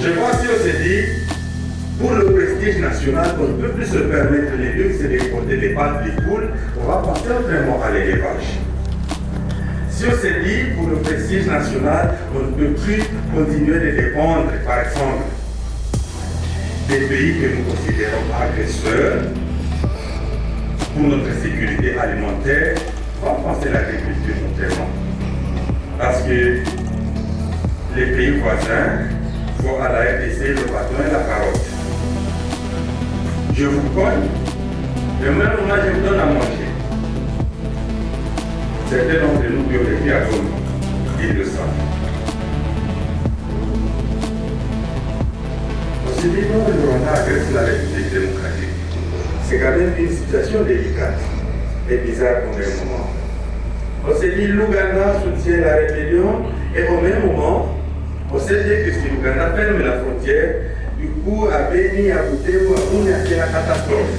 Je crois que si on se dit, pour le prestige national, on ne peut plus se permettre les luxes et les côtés des pâtes des poules, on va penser vraiment à l'élevage. Si on se dit, pour le prestige national, on ne peut plus continuer de dépendre, par exemple, des pays que nous considérons agresseurs pour notre sécurité alimentaire, on va penser à l'agriculture notamment. Parce que les pays voisins vont à la RDC le bâton et la carotte. Je vous cogne, le même moment je vous donne à manger. Certains d'entre nous qui ont vécu à Goma, ils le savent. On se dit non, le Rwanda agresse la République démocratique. C'est quand même une situation délicate et bizarre pour le moment. On se dit l'Ouganda soutient la rébellion et au même moment, on se dit que si l'Ouganda ferme la frontière, du coup, à Beni, à Butembo, à Bouni, c'est la catastrophe.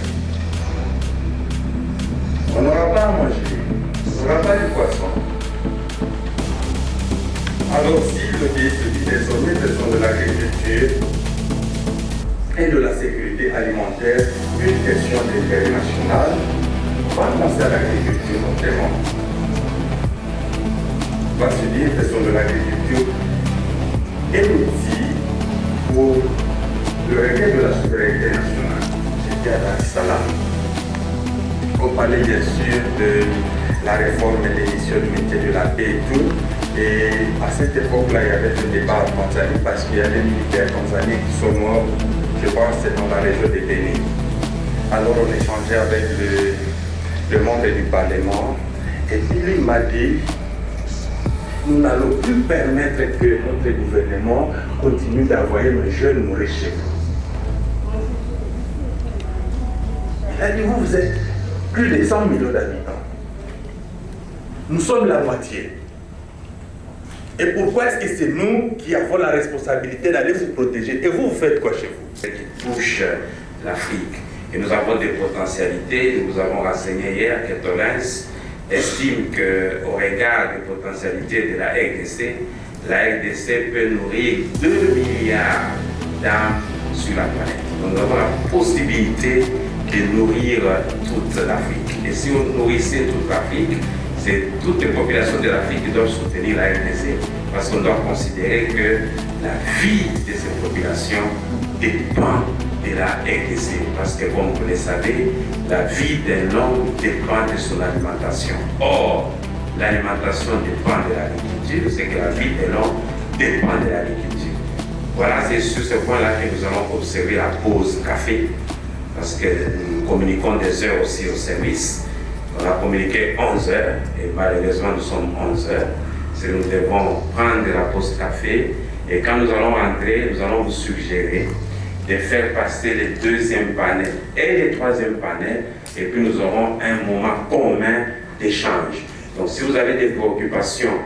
On n'aura pas à manger, on n'aura pas de poisson. Alors si le pays se dit désormais de l'agriculture et de la sécurité alimentaire, une question d'intérêt national, on va penser à l'agriculture notamment. On va se dire que de l'agriculture est l'outil pour le recueil de la souveraineté nationale. J'étais à Dar es Salaam. On parlait bien sûr de la réforme et l'émission du métier de la paix et tout. Et à cette époque-là, il y avait un débat en Tanzanie parce qu'il y a des militaires tanzaniens qui sont morts, je pense, dans la région de Bénin. Alors on échangeait avec le membre du Parlement et puis lui m'a dit, nous n'allons plus permettre que notre gouvernement continue d'envoyer nos jeunes mourir chez nous. Il a dit, vous êtes plus de 100 millions d'habitants. Nous sommes la moitié. Et pourquoi est-ce que c'est nous qui avons la responsabilité d'aller vous protéger? Et vous, vous faites quoi chez vous? Ce qui touche l'Afrique. Et nous avons des potentialités. Nous avons renseigné hier que Tolens estime qu'au regard des potentialités de la RDC peut nourrir 2 milliards d'âmes sur la planète. Donc nous avons la possibilité de nourrir toute l'Afrique. Et si on nourrissait toute l'Afrique, c'est toutes les populations de l'Afrique qui doivent soutenir la RDC, parce qu'on doit considérer que la vie de ces populations dépend de la RDC, parce que comme vous le savez, la vie d'un homme dépend de son alimentation. Or, l'alimentation dépend de l'agriculture, c'est que la vie de l'homme dépend de l'agriculture. Voilà, c'est sur ce point-là que nous allons observer la pause café, parce que nous communiquons des heures aussi au service. On a communiqué 11 heures et malheureusement nous sommes 11 heures. C'est nous devons prendre la pause café et quand nous allons rentrer, nous allons vous suggérer de faire passer le 2e panel et le 3e panel et puis nous aurons un moment commun d'échange. Donc si vous avez des préoccupations,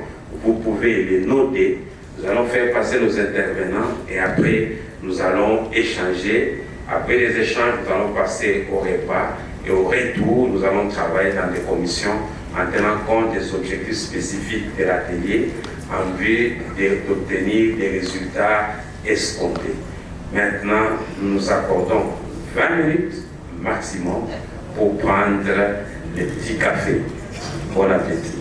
vous pouvez les noter. Nous allons faire passer nos intervenants et après nous allons échanger. Après les échanges, nous allons passer au repas. Et au retour, nous allons travailler dans des commissions en tenant compte des objectifs spécifiques de l'atelier en vue d'obtenir des résultats escomptés. Maintenant, nous nous accordons 20 minutes maximum pour prendre le petit café. Bon appétit.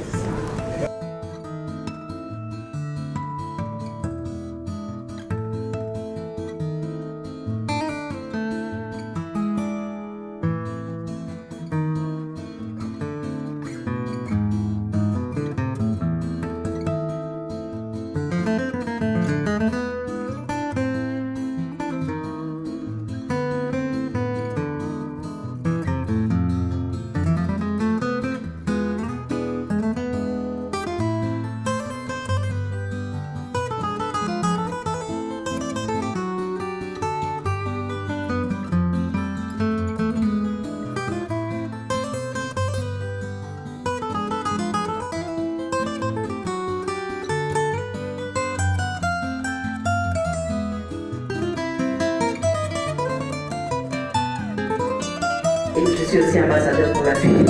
Et je suis aussi ambassadeur pour l'Afrique.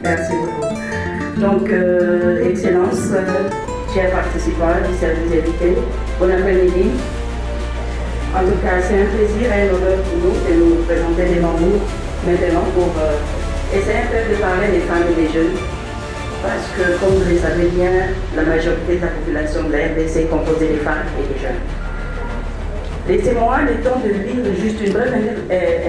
Merci beaucoup. Donc, Excellence, chers participants du service invité, bon après-midi. En tout cas, c'est un plaisir et un honneur pour nous de nous présenter devant vous maintenant pour essayer un peu de parler des femmes et des jeunes. Parce que, comme vous le savez bien, la majorité de la population de la RDC est composée des femmes et des jeunes. Laissez-moi le temps de lire juste une brève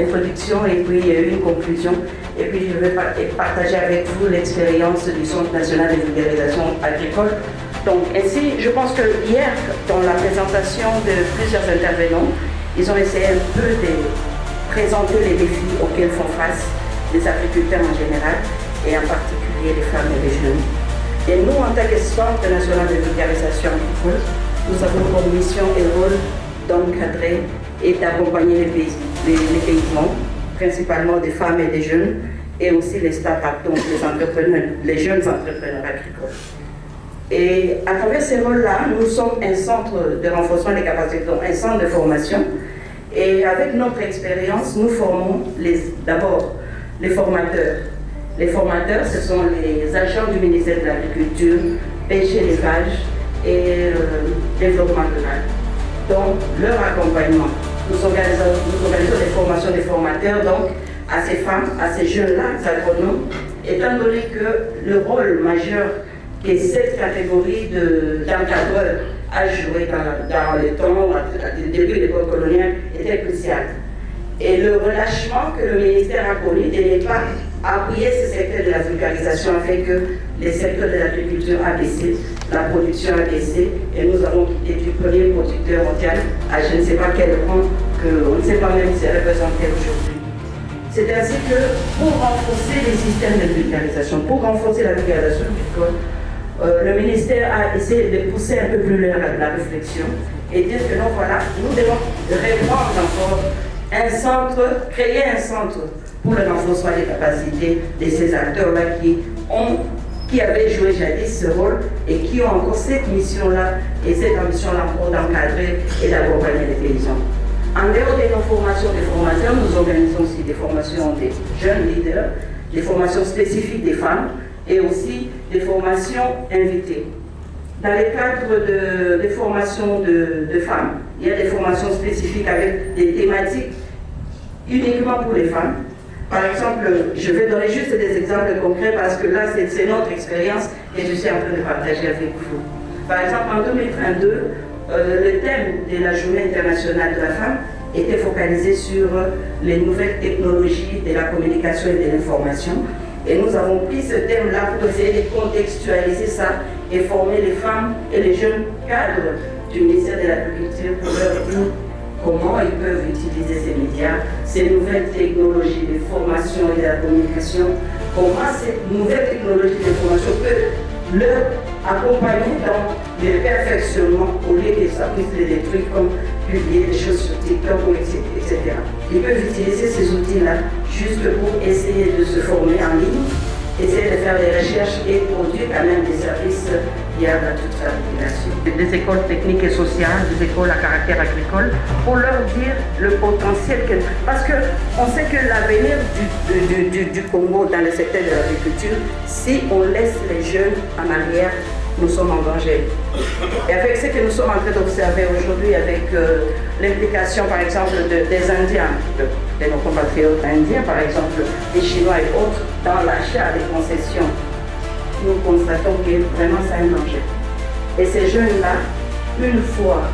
introduction et puis une conclusion. Et puis je vais partager avec vous l'expérience du Centre national de vulgarisation agricole. Donc ainsi, je pense que hier, dans la présentation de plusieurs intervenants, ils ont essayé un peu de présenter les défis auxquels font face les agriculteurs en général et en particulier les femmes et les jeunes. Et nous, en tant que Centre national de vulgarisation agricole, nous avons comme mission et rôle d'encadrer et d'accompagner les paysans, principalement des femmes et des jeunes, et aussi les start-up, donc les jeunes entrepreneurs agricoles. Et à travers ces rôles-là, nous sommes un centre de renforcement des capacités, donc un centre de formation. Et avec notre expérience, nous formons d'abord les formateurs. Les formateurs, ce sont les agents du ministère de l'Agriculture, pêche et élevage et développement rural. Donc, leur accompagnement. Nous organisons des formations des formateurs, donc, à ces femmes, à ces jeunes-là, agronomes, étant donné que le rôle majeur que cette catégorie d'encadreurs a joué dans le temps, depuis l'époque coloniale, était crucial. Et le relâchement que le ministère a connu de ne pas appuyer ce secteur de la vulgarisation a fait que le secteur de l'agriculture a baissé, la production a baissé, et nous avons été du premier producteur mondial à je ne sais pas quel rang, qu'on ne sait pas même si c'est représenté aujourd'hui. C'est ainsi que pour renforcer les systèmes de vulgarisation, pour renforcer la vulgarisation agricole, le ministère a essayé de pousser un peu plus loin la réflexion et dire que non, voilà, nous devons reprendre encore un centre, créer un centre pour le renforcement des capacités de ces acteurs-là qui avaient joué jadis ce rôle et qui ont encore cette mission-là et cette ambition-là encore d'encadrer et d'accompagner les paysans. En dehors de nos formations des formateurs, nous organisons aussi des formations des jeunes leaders, des formations spécifiques des femmes et aussi des formations invitées. Dans le cadre des formations de femmes, il y a des formations spécifiques avec des thématiques uniquement pour les femmes. Par exemple, je vais donner juste des exemples concrets parce que là, c'est notre expérience et je suis en train de partager avec vous. Par exemple, en 2022, le thème de la Journée internationale de la femme était focalisé sur les nouvelles technologies de la communication et de l'information. Et nous avons pris ce thème-là pour essayer de contextualiser ça et former les femmes et les jeunes cadres du ministère de l'Agriculture pour leur dire comment ils peuvent utiliser ces médias, ces nouvelles technologies de formation et de la communication, comment ces nouvelles technologies de formation peuvent leur accompagner dans le perfectionnement au lieu que ça puisse les détruire comme publier des choses sur TikTok, etc. Ils peuvent utiliser ces outils-là juste pour essayer de se former en ligne, essayer de faire des recherches et produire quand même des services viables à toute la population. Des écoles techniques et sociales, des écoles à caractère agricole, pour leur dire le potentiel que... Parce qu'on sait que l'avenir du Congo dans le secteur de l'agriculture, si on laisse les jeunes en arrière, nous sommes en danger. Et avec ce que nous sommes en train d'observer aujourd'hui, avec l'implication par exemple des Indiens, de nos compatriotes indiens par exemple, des Chinois et autres, dans l'achat des concessions, nous constatons que vraiment c'est un danger. Et ces jeunes-là, une fois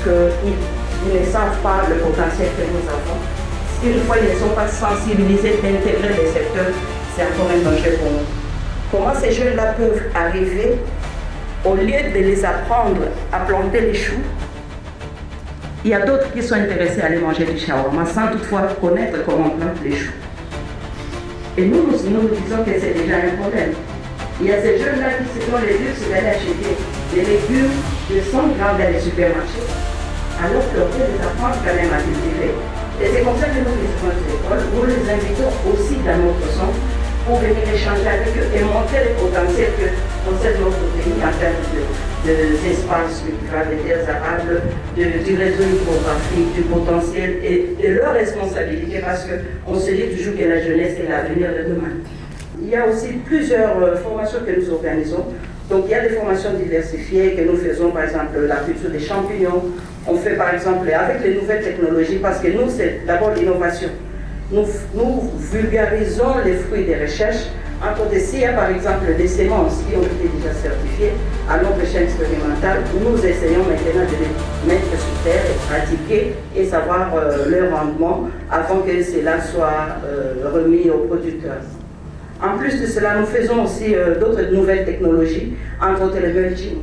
qu'ils ne savent pas le potentiel que nous avons, une fois ils ne sont pas sensibilisés d'intégrer les secteurs, c'est encore un danger pour nous. Comment ces jeunes-là peuvent arriver, au lieu de les apprendre à planter les choux, il y a d'autres qui sont intéressés à aller manger du shawarma sans toutefois connaître comment on plante les choux. Et nous disons que c'est déjà un problème. Il y a ces jeunes-là qui se font les luxe d'aller acheter des légumes de 100 grammes dans les supermarchés, alors qu'on peut les apprendre quand même à cultiver. Et c'est comme ça que nous visitons notre école, nous les invitons aussi dans notre centre pour venir échanger avec eux et montrer le potentiel que possède notre pays en termes d'espace culturel, des terres arables, du réseau hydrographique, du potentiel et de leur responsabilité, parce qu'on se dit toujours que la jeunesse est l'avenir de demain. Il y a aussi plusieurs formations que nous organisons. Donc il y a des formations diversifiées que nous faisons, par exemple la culture des champignons. On fait par exemple avec les nouvelles technologies, parce que nous c'est d'abord l'innovation. Nous vulgarisons les fruits des recherches. En côté, s'il y a par exemple des semences qui ont été déjà certifiées à notre échelle expérimentale, nous essayons maintenant de les mettre sur terre et pratiquer et savoir leur rendement avant que cela soit remis aux producteurs. En plus de cela, nous faisons aussi d'autres nouvelles technologies, entre autres le mulching.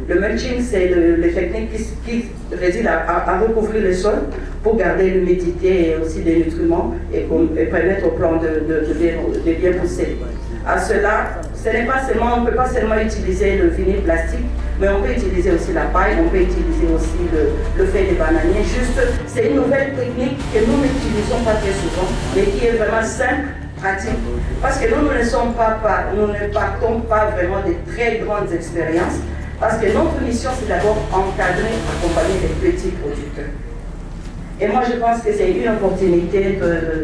Le mulching, c'est les techniques qui résident à recouvrir le sol pour garder l'humidité et aussi des nutriments et permettre aux plantes de bien pousser. À cela, on ne peut pas seulement utiliser le vinyle plastique, mais on peut utiliser aussi la paille, on peut utiliser aussi le fait des bananiers. Juste, c'est une nouvelle technique que nous n'utilisons pas très souvent, mais qui est vraiment simple, pratique. Parce que nous ne partons pas vraiment de très grandes expériences. Parce que notre mission, c'est d'abord encadrer, accompagner les petits producteurs. Et moi, je pense que c'est une opportunité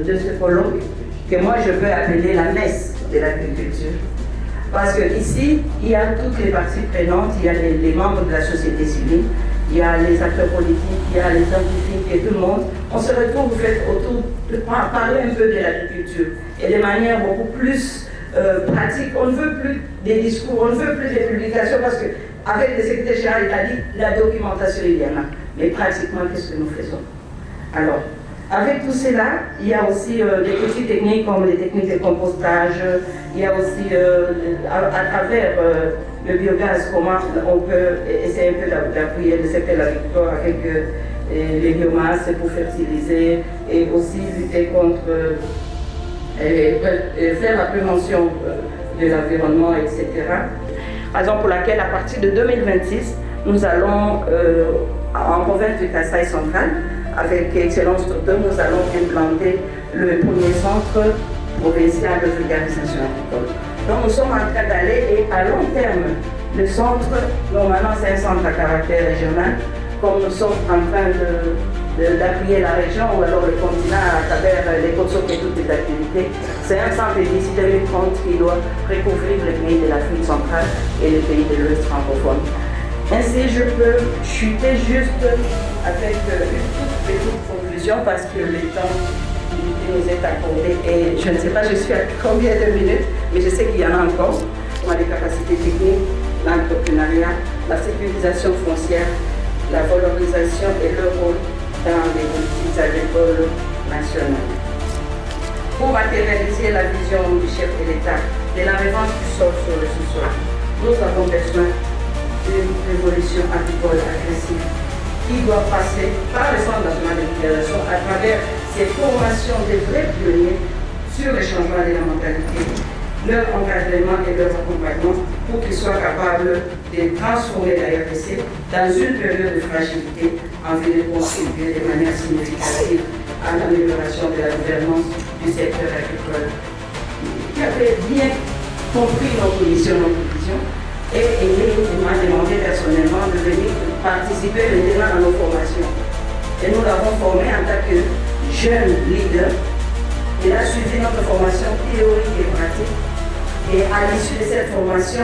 de ce colloque que moi, je peux appeler la messe de l'agriculture. Parce qu'ici, il y a toutes les parties prenantes, il y a les membres de la société civile, il y a les acteurs politiques, il y a les scientifiques et tout le monde. On se retrouve autour de parler un peu de l'agriculture et de manière beaucoup plus pratique. On ne veut plus des discours, on ne veut plus des publications parce que avec le secrétaire général, il a dit la documentation, il y en a. Mais pratiquement, qu'est-ce que nous faisons? Alors, avec tout cela, il y a aussi des petites techniques comme les techniques de compostage. Il y a aussi, à travers le biogaz, comment on peut essayer un peu d'appuyer le secteur de l'agriculture avec les biomasses pour fertiliser et aussi lutter contre, faire la prévention de l'environnement, etc. Raison pour laquelle, à partir de 2026, nous allons, en province du Kasaï central, avec Excellence Structure, nous allons implanter le premier centre provincial de vulgarisation agricole. Donc nous sommes en train d'aller, et à long terme, le centre, normalement c'est un centre à caractère régional, comme nous sommes en train d'appuyer la région ou alors le continent à travers les COSOC et toutes les activités. C'est un centre d'ici 2030 qui doit recouvrir les pays de l'Afrique centrale et les pays de l'Ouest francophone. Ainsi, je peux chuter juste avec une toute petite conclusion parce que le temps qui nous est accordé, et je ne sais pas, je suis à combien de minutes, mais je sais qu'il y en a encore. On a les capacités techniques, l'entrepreneuriat, la sécurisation foncière, la valorisation et le rôle dans les politiques agricoles nationales. Pour matérialiser la vision du chef de l'État de la revanche du sol sur le sous-sol, nous avons besoin d'une révolution agricole agressive qui doit passer par le Centre national de vulgarisation à travers ces formations de vrais pionniers sur le changement de la mentalité, leur encadrement et leur accompagnement pour qu'ils soient capables de transformer la RDC dans une période de fragilité en vue de contribuer de manière significative à l'amélioration de la gouvernance du secteur agricole. Qui avait bien compris nos positions, et il m'a demandé personnellement de venir participer maintenant à nos formations. Et nous l'avons formé en tant que jeune leader. Il a suivi notre formation théorique et pratique. Et à l'issue de cette formation,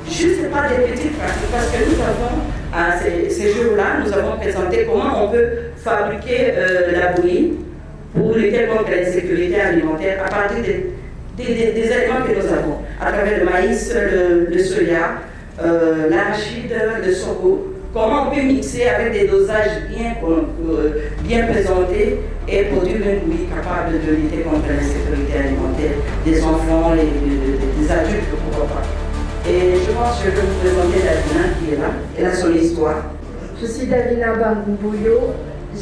juste pas des petites pratiques, parce que nous avons, à ces jours-là, nous avons présenté comment on peut fabriquer la bouillie pour lutter contre l'insécurité alimentaire à partir des éléments que nous avons, à travers le maïs, le soya, l'arachide, le sorgho. Comment on peut mixer avec des dosages bien présentés et produire une bouillie capable de lutter contre l'insécurité alimentaire des enfants et des adultes, pourquoi pas. Et je pense que je vais vous présenter Davina qui est là, elle a son histoire. Je suis Davina Bangouboyo.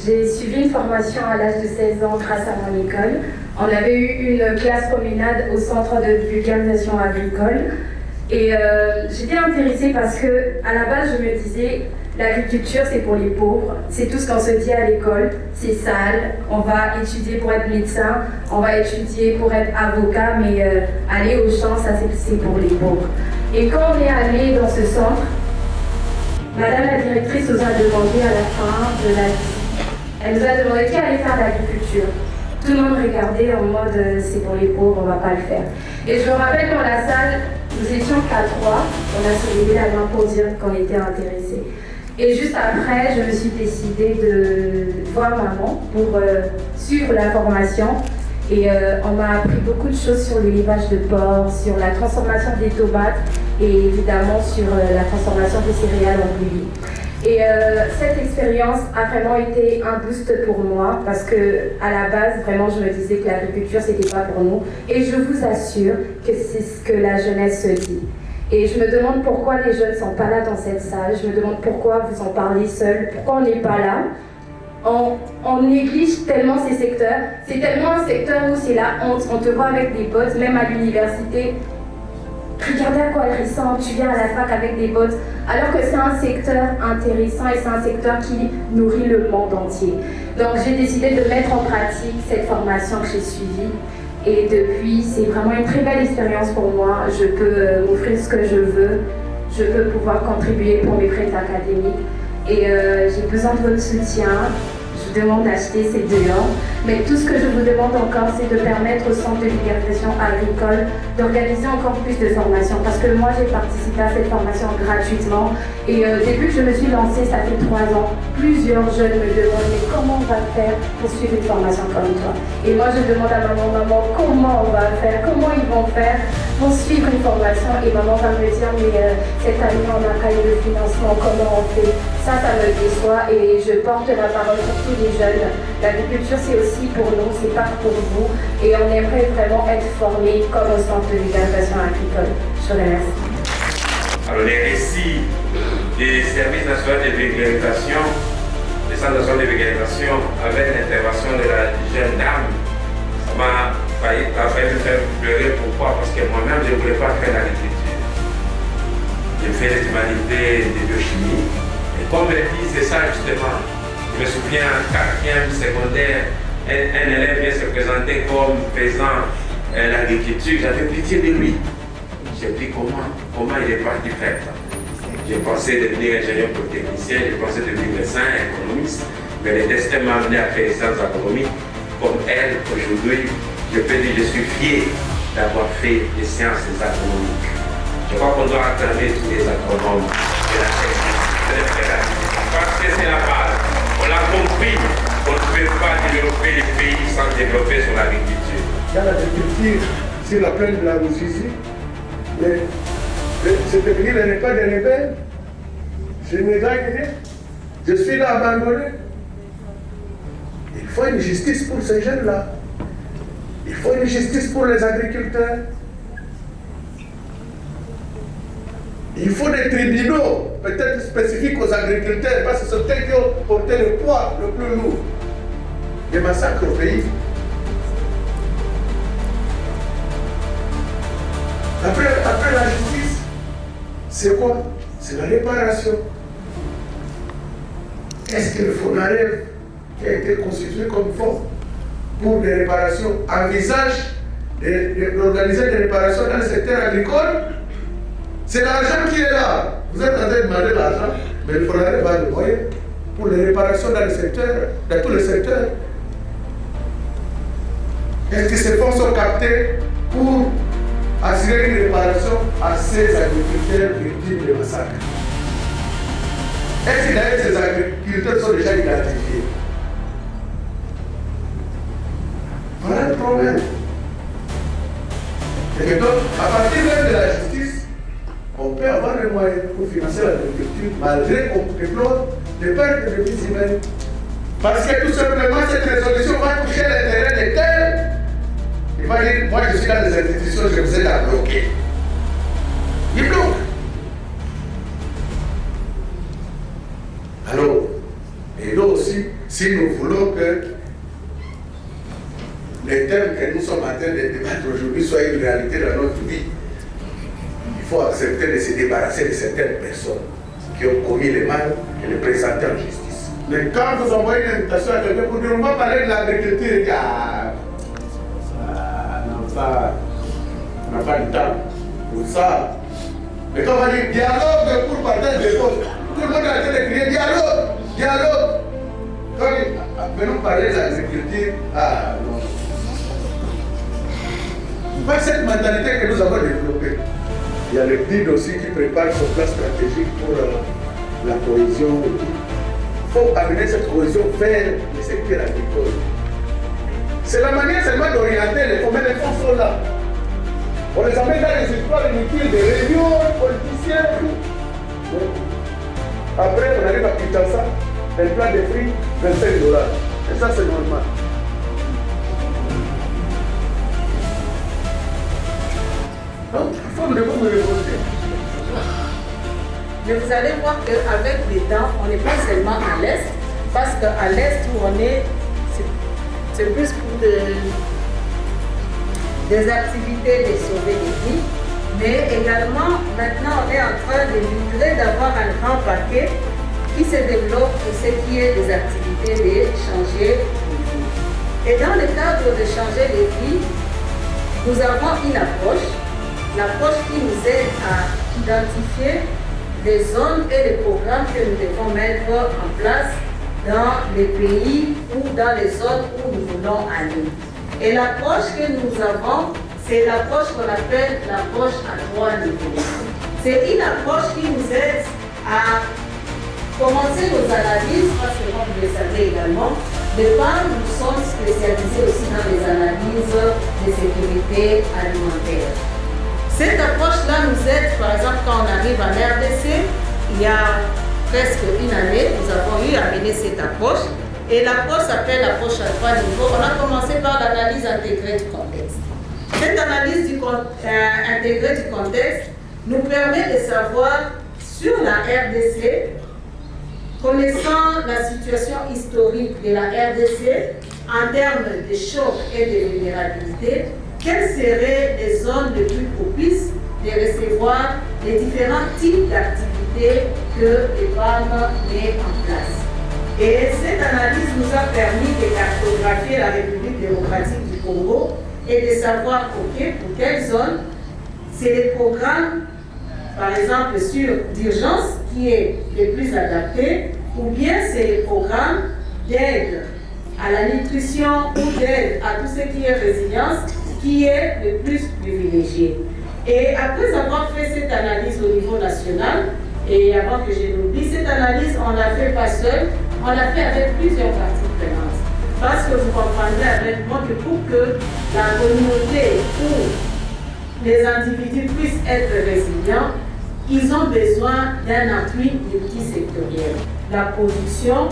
J'ai suivi une formation à l'âge de 16 ans grâce à mon école. On avait eu une classe promenade au centre de vulgarisation agricole. Et j'étais intéressée parce que à la base, je me disais, l'agriculture, c'est pour les pauvres. C'est tout ce qu'on se dit à l'école. C'est sale. On va étudier pour être médecin. On va étudier pour être avocat. Mais aller au champ, ça, c'est pour les pauvres. Et quand on est allé dans ce centre, Madame la directrice nous a demandé à la fin de la vie, elle nous a demandé qui allait faire l'agriculture. Tout le monde regardait en mode c'est pour les pauvres, on va pas le faire. Et je me rappelle dans la salle, nous étions qu'à 3, on a soulevé la main pour dire qu'on était intéressés. Et juste après, je me suis décidée de voir maman pour suivre la formation. Et on m'a appris beaucoup de choses sur l'élevage de porc, sur la transformation des tomates et évidemment sur la transformation des céréales en blé. Et cette expérience a vraiment été un boost pour moi parce que à la base, vraiment, je me disais que l'agriculture, c'était pas pour nous. Et je vous assure que c'est ce que la jeunesse se dit. Et je me demande pourquoi les jeunes ne sont pas là dans cette salle. Je me demande pourquoi vous en parlez seuls, pourquoi on n'est pas là. On néglige tellement ces secteurs. C'est tellement un secteur où c'est la honte. On te voit avec des bottes, même à l'université. Regardez à quoi elle ressemble, tu viens à la fac avec des bottes. Alors que c'est un secteur intéressant et c'est un secteur qui nourrit le monde entier. Donc j'ai décidé de mettre en pratique cette formation que j'ai suivie. Et depuis, c'est vraiment une très belle expérience pour moi. Je peux m'offrir ce que je veux. Je peux pouvoir contribuer pour mes prêts académiques. Et j'ai besoin de votre soutien. Je vous demande d'acheter ces 2 ans. Mais tout ce que je vous demande encore, c'est de permettre au Centre de vulgarisation agricole d'organiser encore plus de formations. Parce que moi, j'ai participé à cette formation gratuitement. Et depuis que je me suis lancée, ça fait 3 ans, plusieurs jeunes me demandent mais comment on va faire pour suivre une formation comme toi? Et moi, je demande à maman, comment on va faire? Comment ils vont faire pour suivre une formation? Et maman va me dire, mais cette année, on a pas eu de financement, comment on fait? Ça me déçoit et je porte la parole pour tous les jeunes. L'agriculture, c'est aussi pour nous, c'est pas pour vous. Et on aimerait vraiment être formés comme au Centre de vulgarisation agricole. Je vous remercie. Alors les récits des services nationaux de vulgarisation, des centres nationaux de vulgarisation, avec l'intervention de la jeune dame, ça m'a failli me faire pleurer. Pourquoi? Parce que moi-même, je ne voulais pas faire l'agriculture. J'ai fait des humanités, des biochimie. Et comme elle dit, c'est ça justement. Je me souviens en 4e secondaire, un élève vient se présenter comme faisant l'agriculture. J'avais pitié de lui. J'ai dit comment il est parti faire ça. J'ai pensé devenir ingénieur polytechnicien, j'ai pensé devenir médecin, économiste, mais le destin m'a amené à faire les sciences agronomiques. Comme elle, aujourd'hui, je peux dire que je suis fier d'avoir fait les sciences agronomiques. Je crois qu'on doit acclamer tous les agronomes de la technique, parce que c'est la base. On l'a compris, on ne peut pas développer les pays sans développer son agriculture. Dans l'agriculture, sur la plaine de la Rusizi, cette ville n'est pas des rebelles. Je ne rien. Je suis là abandonné. Il faut une justice pour ces jeunes-là. Il faut une justice pour les agriculteurs. Il faut des tribunaux, peut-être spécifiques aux agriculteurs, parce que c'est eux qui ont porté le poids le plus lourd des massacres au pays. Après la justice, c'est quoi? C'est la réparation. Est-ce que le FONAREV, qui a été constitué comme fonds pour des réparations, envisage d'organiser des réparations dans le secteur agricole? C'est l'argent qui est là. Vous êtes en train de demander l'argent, mais le FONAREV va le moyen pour les réparations dans le secteur, dans tous les secteurs. Est-ce que ces fonds sont captés pour assurer une réparation à ces agriculteurs victimes de massacres? Est-ce que d'ailleurs ces agriculteurs sont déjà identifiés? Voilà le problème. Et donc, à partir même de la justice, on peut avoir les moyens pour financer l'agriculture, malgré qu'on déplore des pertes de vies humaines. Parce que tout simplement, cette résolution va toucher l'intérêt des terres. Il va dire, moi je suis dans les institutions, je vous aide à bloquer. Il bloque. Alors, et là aussi, si nous voulons que les thèmes que nous sommes en train de débattre aujourd'hui soient une réalité dans notre vie, il faut accepter de se débarrasser de certaines personnes qui ont commis les mal et les présenter en justice. Mais quand vous envoyez une invitation à quelqu'un pour dire on va parler de l'agriculture, il dit on n'a pas du temps pour ça. Mais quand on va dire dialogue pour partage des choses, tout le monde est en train de crier dialogue, dialogue. Donc, venons parler de l'agriculture. Non. Il y a le PNUD aussi qui prépare son plan stratégique pour la cohésion. Il faut amener cette cohésion vers le secteur agricole. C'est la manière seulement d'orienter les fonds, mais les fonds sont là. On les amène dans les histoires inutiles, des réunions, politiciens, tout. Après, on arrive à Kinshasa, un plat de fruits, $25. Et ça, c'est normal. Donc, il faut me révolter. Mais vous allez voir qu'avec les dents, on n'est pas seulement à l'Est, parce qu'à l'Est où on est, c'est plus pour des activités de sauver des vies, mais également maintenant on est en train de migrer, d'avoir un grand paquet qui se développe pour ce qui est des activités de changer les vies. Et dans le cadre de changer les vies, nous avons une l'approche qui nous aide à identifier les zones et les programmes que nous devons mettre en place dans les pays ou dans les zones où nous voulons aller. Et l'approche que nous avons, c'est l'approche qu'on appelle l'approche à 3 niveaux. C'est une approche qui nous aide à commencer nos analyses, parce que comme vous le savez également, les femmes nous sommes spécialisés aussi dans les analyses de sécurité alimentaire. Cette approche-là nous aide, par exemple, quand on arrive en RDC, il y a presque une année, nous avons eu à mener cette approche. Et l'approche s'appelle l'approche à 3 niveaux. On a commencé par l'analyse intégrée du contexte. Cette analyse intégrée du contexte nous permet de savoir sur la RDC, connaissant la situation historique de la RDC en termes de choc et de vulnérabilité, quelles seraient les zones les plus propices de recevoir les différents types d'activités que les femmes mettent en place. Et cette analyse nous a permis de cartographier la République démocratique du Congo et de savoir pour quelle zone c'est les programmes, par exemple sur d'urgence, qui est le plus adapté, ou bien c'est les programmes d'aide à la nutrition ou d'aide à tout ce qui est résilience, qui est le plus privilégié. Et après avoir fait cette analyse au niveau national, et avant que je l'oublie, cette analyse, on ne l'a fait pas seul, on l'a fait avec plusieurs parties prenantes. Parce que vous comprendrez avec moi que pour que la communauté ou les individus puissent être résilients, ils ont besoin d'un appui multisectoriel. La production,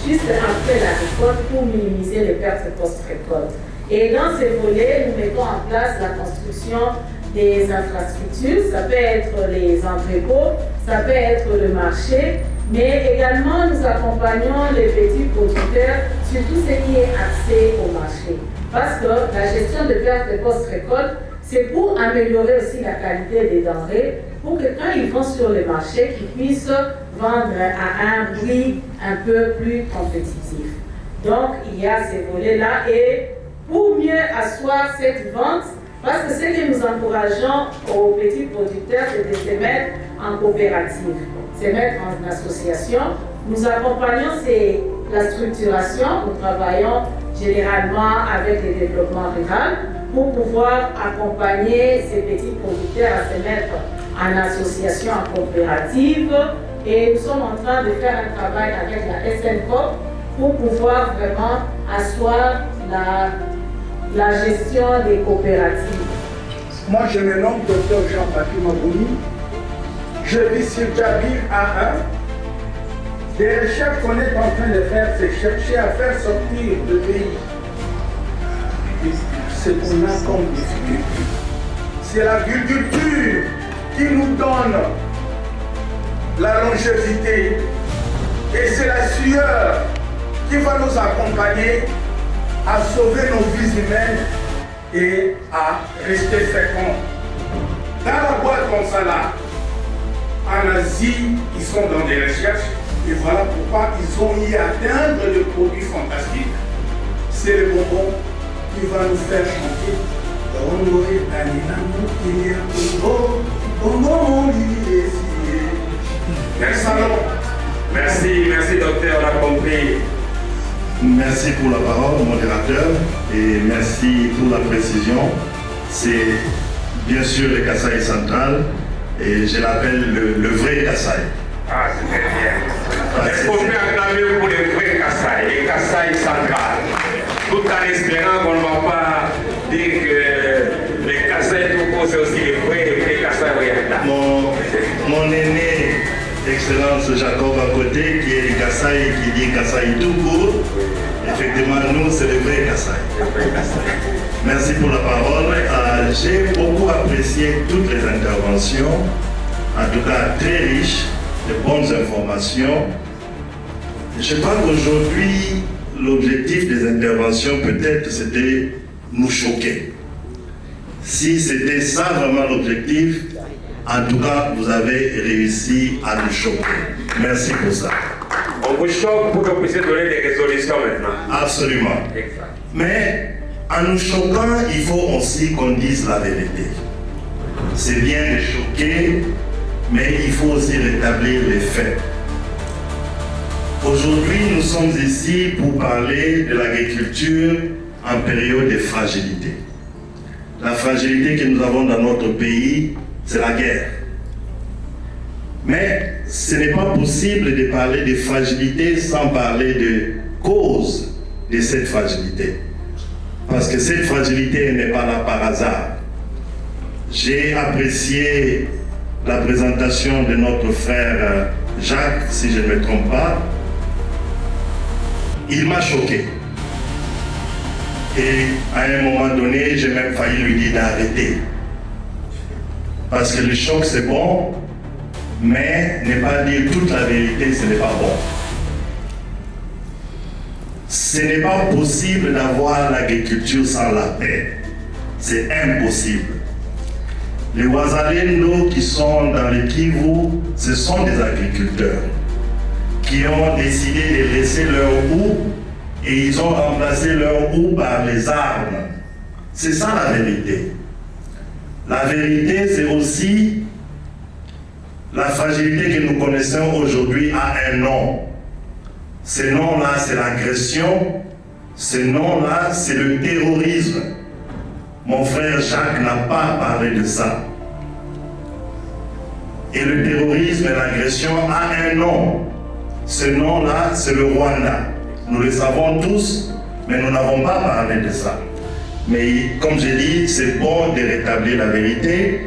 juste après la récolte, pour minimiser les pertes post-récolte. Et dans ces volets, nous mettons en place la construction des infrastructures, ça peut être les entrepôts, ça peut être le marché, mais également nous accompagnons les petits producteurs sur tout ce qui est accès au marché. Parce que la gestion de pertes post-récolte, c'est pour améliorer aussi la qualité des denrées, pour que quand ils vont sur le marché, qu'ils puissent vendre à un prix un peu plus compétitif. Donc il y a ces volets-là, et pour mieux asseoir cette vente, parce que ce que nous encourageons aux petits producteurs, c'est de se mettre en coopérative, se mettre en association. Nous accompagnons la structuration, nous travaillons généralement avec le développement rural pour pouvoir accompagner ces petits producteurs à se mettre en association, en coopérative. Et nous sommes en train de faire un travail avec la SNCOP pour pouvoir vraiment asseoir la gestion des coopératives. Moi, je me nomme Dr Jean-Papi Mabouni. Je vis sur Djabir A1. Des recherches qu'on est en train de faire, c'est chercher à faire sortir le pays. Ce qu'on a comme difficulté, c'est l'agriculture qui nous donne la longévité. Et c'est la sueur qui va nous accompagner à sauver nos vies humaines et à rester féconds. Dans la boîte comme ça là, en Asie, ils sont dans des recherches et voilà pourquoi ils ont y atteindre le produit fantastique. C'est le bonbon qui va nous faire chanter. Merci docteur, on a compris. Merci pour la parole, modérateur, et merci pour la précision. C'est bien sûr le Kasaï central, Et je l'appelle le vrai Kassai. Ah, c'est très bien. Est-ce qu'on peut acclamer pour les vrais Kassai, les Kassai centrales, tout en espérant qu'on ne va pas dire que les Kassai tout court, c'est aussi les vrais Kassai orientaux. Mon aîné, Excellence Jacob à côté, qui est le Kassai, qui dit Kassai tout court, effectivement, nous, c'est le vrai Kassai. Merci pour la parole. J'ai beaucoup apprécié toutes les interventions, en tout cas très riches, de bonnes informations. Je crois qu'aujourd'hui, l'objectif des interventions, peut-être, c'était nous choquer. Si c'était ça vraiment l'objectif, en tout cas, vous avez réussi à nous choquer. Merci pour ça. On vous choque pour que vous puissiez donner des résolutions maintenant. Absolument. Exact. Mais en nous choquant, il faut aussi qu'on dise la vérité. C'est bien de choquer, mais il faut aussi rétablir les faits. Aujourd'hui, nous sommes ici pour parler de l'agriculture en période de fragilité. La fragilité que nous avons dans notre pays, c'est la guerre. Mais ce n'est pas possible de parler de fragilité sans parler de cause de cette fragilité. Parce que cette fragilité n'est pas là par hasard. J'ai apprécié la présentation de notre frère Jacques, si je ne me trompe pas. Il m'a choqué. Et à un moment donné, j'ai même failli lui dire d'arrêter. Parce que le choc, c'est bon, mais ne pas dire toute la vérité, ce n'est pas bon. Ce n'est pas possible d'avoir l'agriculture sans la paix. C'est impossible. Les Wazalendo qui sont dans le Kivu, ce sont des agriculteurs qui ont décidé de laisser leur houe et ils ont remplacé leur houe par les armes. C'est ça la vérité. La vérité, c'est aussi la fragilité que nous connaissons aujourd'hui a un nom. Ce nom-là, c'est l'agression. Ce nom-là, c'est le terrorisme. Mon frère Jacques n'a pas parlé de ça. Et le terrorisme et l'agression a un nom. Ce nom-là, c'est le Rwanda. Nous le savons tous, mais nous n'avons pas parlé de ça. Mais comme j'ai dit, c'est bon de rétablir la vérité.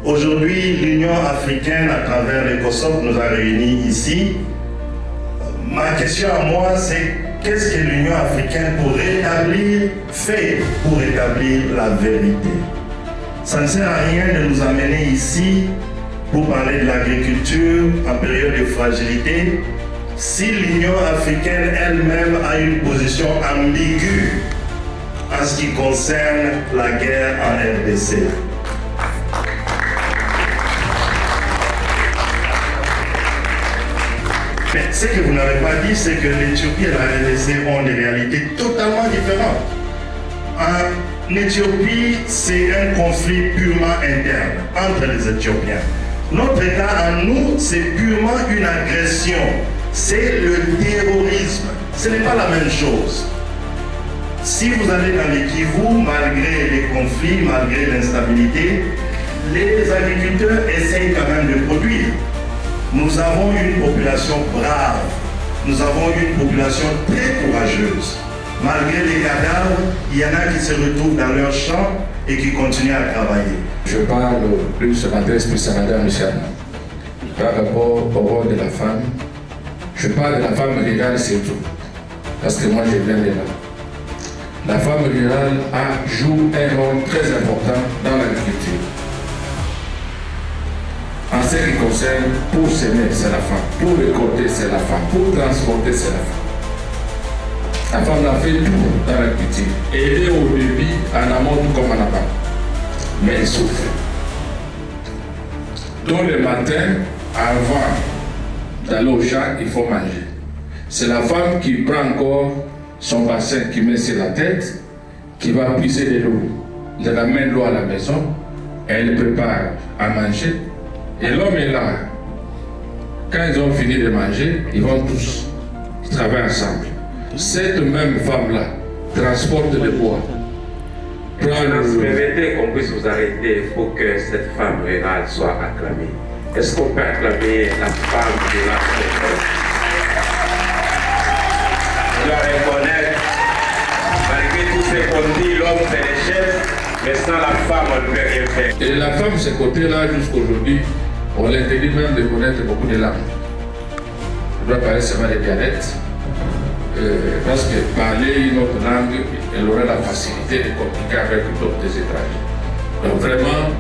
Aujourd'hui, l'Union africaine, à travers l'ECOSOC, nous a réunis ici. Ma question à moi, c'est qu'est-ce que l'Union africaine fait pour rétablir la vérité? Ça ne sert à rien de nous amener ici pour parler de l'agriculture en période de fragilité si l'Union africaine elle-même a une position ambiguë en ce qui concerne la guerre en RDC. Mais ce que vous n'avez pas dit, c'est que l'Éthiopie et la RDC ont des réalités totalement différentes. En Éthiopie, c'est un conflit purement interne entre les Éthiopiens. Notre État à nous, c'est purement une agression. C'est le terrorisme. Ce n'est pas la même chose. Si vous allez dans les Kivu, malgré les conflits, malgré l'instabilité, les agriculteurs essayent quand même de produire. Nous avons une population brave, nous avons une population très courageuse. Malgré les cadavres, il y en a qui se retrouvent dans leurs champs et qui continuent à travailler. Je parle plus, je m'adresse plus à Madame Michel. Par rapport au rôle de la femme, je parle de la femme rurale surtout, parce que moi je viens de là. La femme rurale joue un rôle très important dans l'agriculture. En ce qui concerne, pour semer, c'est la femme. Pour récolter, c'est la femme. Pour transporter, c'est la femme. La femme a fait tout dans l'agriculture. Aider au début, en amont, tout comme en aval. Mais elle souffre. Donc le matin, avant d'aller au champ, il faut manger. C'est la femme qui prend encore son bassin, qui met sur la tête, qui va puiser de l'eau. Elle amène l'eau à la maison, elle prépare à manger. Et l'homme est là. Quand ils ont fini de manger, ils vont tous travailler ensemble. Cette même femme-là transporte le bois. Permettez qu'on puisse vous arrêter pour que cette femme rurale soit acclamée. Est-ce qu'on peut acclamer la femme rurale? Je dois reconnaître, malgré tout ce qu'on dit, l'homme c'est le chef, mais sans la femme on ne peut rien faire. Et la femme, ce côté-là, jusqu'aujourd'hui, on l'interdit même de connaître beaucoup de langues. Elle doit parler seulement des dialectes. Parce que parler une autre langue, elle aurait la facilité de communiquer avec d'autres étrangers. Donc vraiment,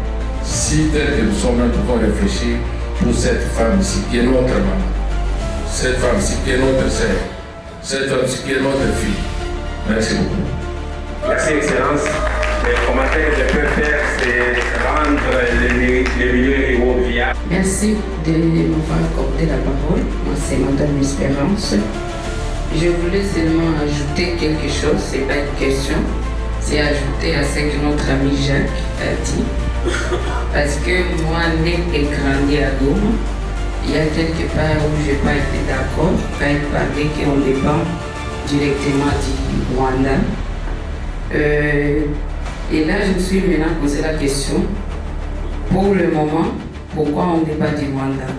si tel que nous sommes là, nous pouvons réfléchir pour cette femme-ci qui est notre maman, cette femme-ci qui est notre sœur, cette femme-ci qui est notre fille. Merci beaucoup. Merci Excellence. Les commentaires que je peux faire, c'est rendre les milieux ruraux viables. Merci de m'avoir accordé la parole. Moi, c'est Madame Espérance. Je voulais seulement ajouter quelque chose, c'est pas une question, c'est ajouter à ce que notre ami Jacques a dit. Parce que moi, né et grandi à Goma, il y a quelque part où je n'ai pas été d'accord quand il parlait qu'on dépend directement du Rwanda. Et là, je me suis maintenant posé la question, pour le moment, pourquoi on dépend du Rwanda?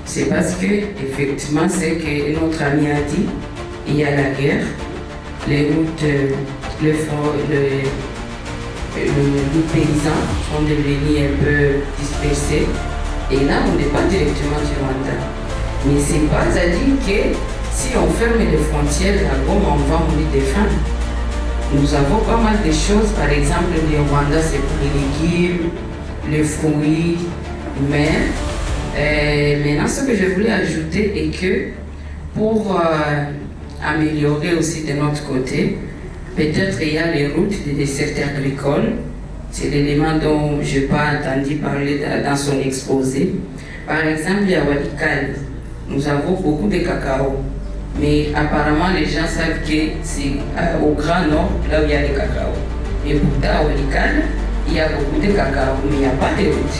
C'est parce que, effectivement, c'est que notre ami a dit, il y a la guerre, les routes, les paysans sont devenus un peu dispersés. Et là, on n'est pas directement du Rwanda. Mais ce n'est pas à dire que si on ferme les frontières, à Goma, on va mourir des femmes. Nous avons pas mal de choses, par exemple, le Rwanda, c'est pour les légumes, les fruits, mais maintenant, ce que je voulais ajouter est que pour améliorer aussi de notre côté, peut-être il y a les routes des desserts agricoles. C'est l'élément dont je n'ai pas entendu parler dans son exposé. Par exemple, à Walikale, nous avons beaucoup de cacao. Mais apparemment, les gens savent que c'est au Grand Nord, là où il y a le cacao. Et pourtant, à Walikale, il y a beaucoup de cacao, mais il n'y a pas de route.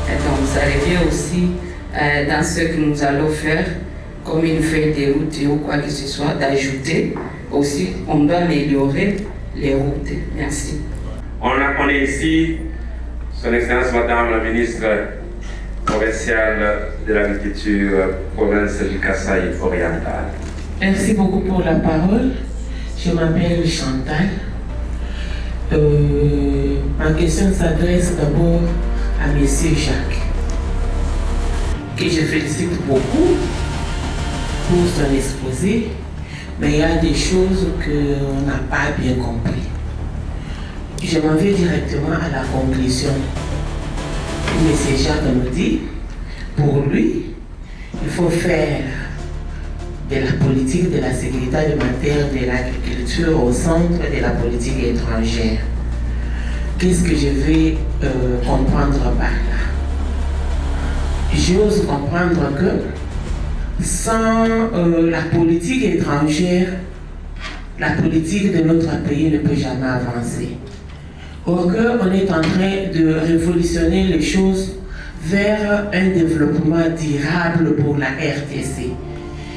Et donc, ça revient aussi dans ce que nous allons faire, comme une feuille de route ou quoi que ce soit, d'ajouter aussi, on doit améliorer les routes. Merci. On est ici, Son Excellence Madame la Ministre provinciale de l'Agriculture, province du Kasaï oriental. Merci beaucoup pour la parole. Je m'appelle Chantal. Ma question s'adresse d'abord à M. Jacques, que je félicite beaucoup pour son exposé, mais il y a des choses qu'on n'a pas bien compris. Je m'en vais directement à la conclusion. M. Jacques nous dit, pour lui, il faut faire de la politique de la sécurité alimentaire, de l'agriculture au centre de la politique étrangère. Qu'est-ce que je vais comprendre par là? J'ose comprendre que sans la politique étrangère, la politique de notre pays ne peut jamais avancer. Or on est en train de révolutionner les choses vers un développement durable pour la RDC.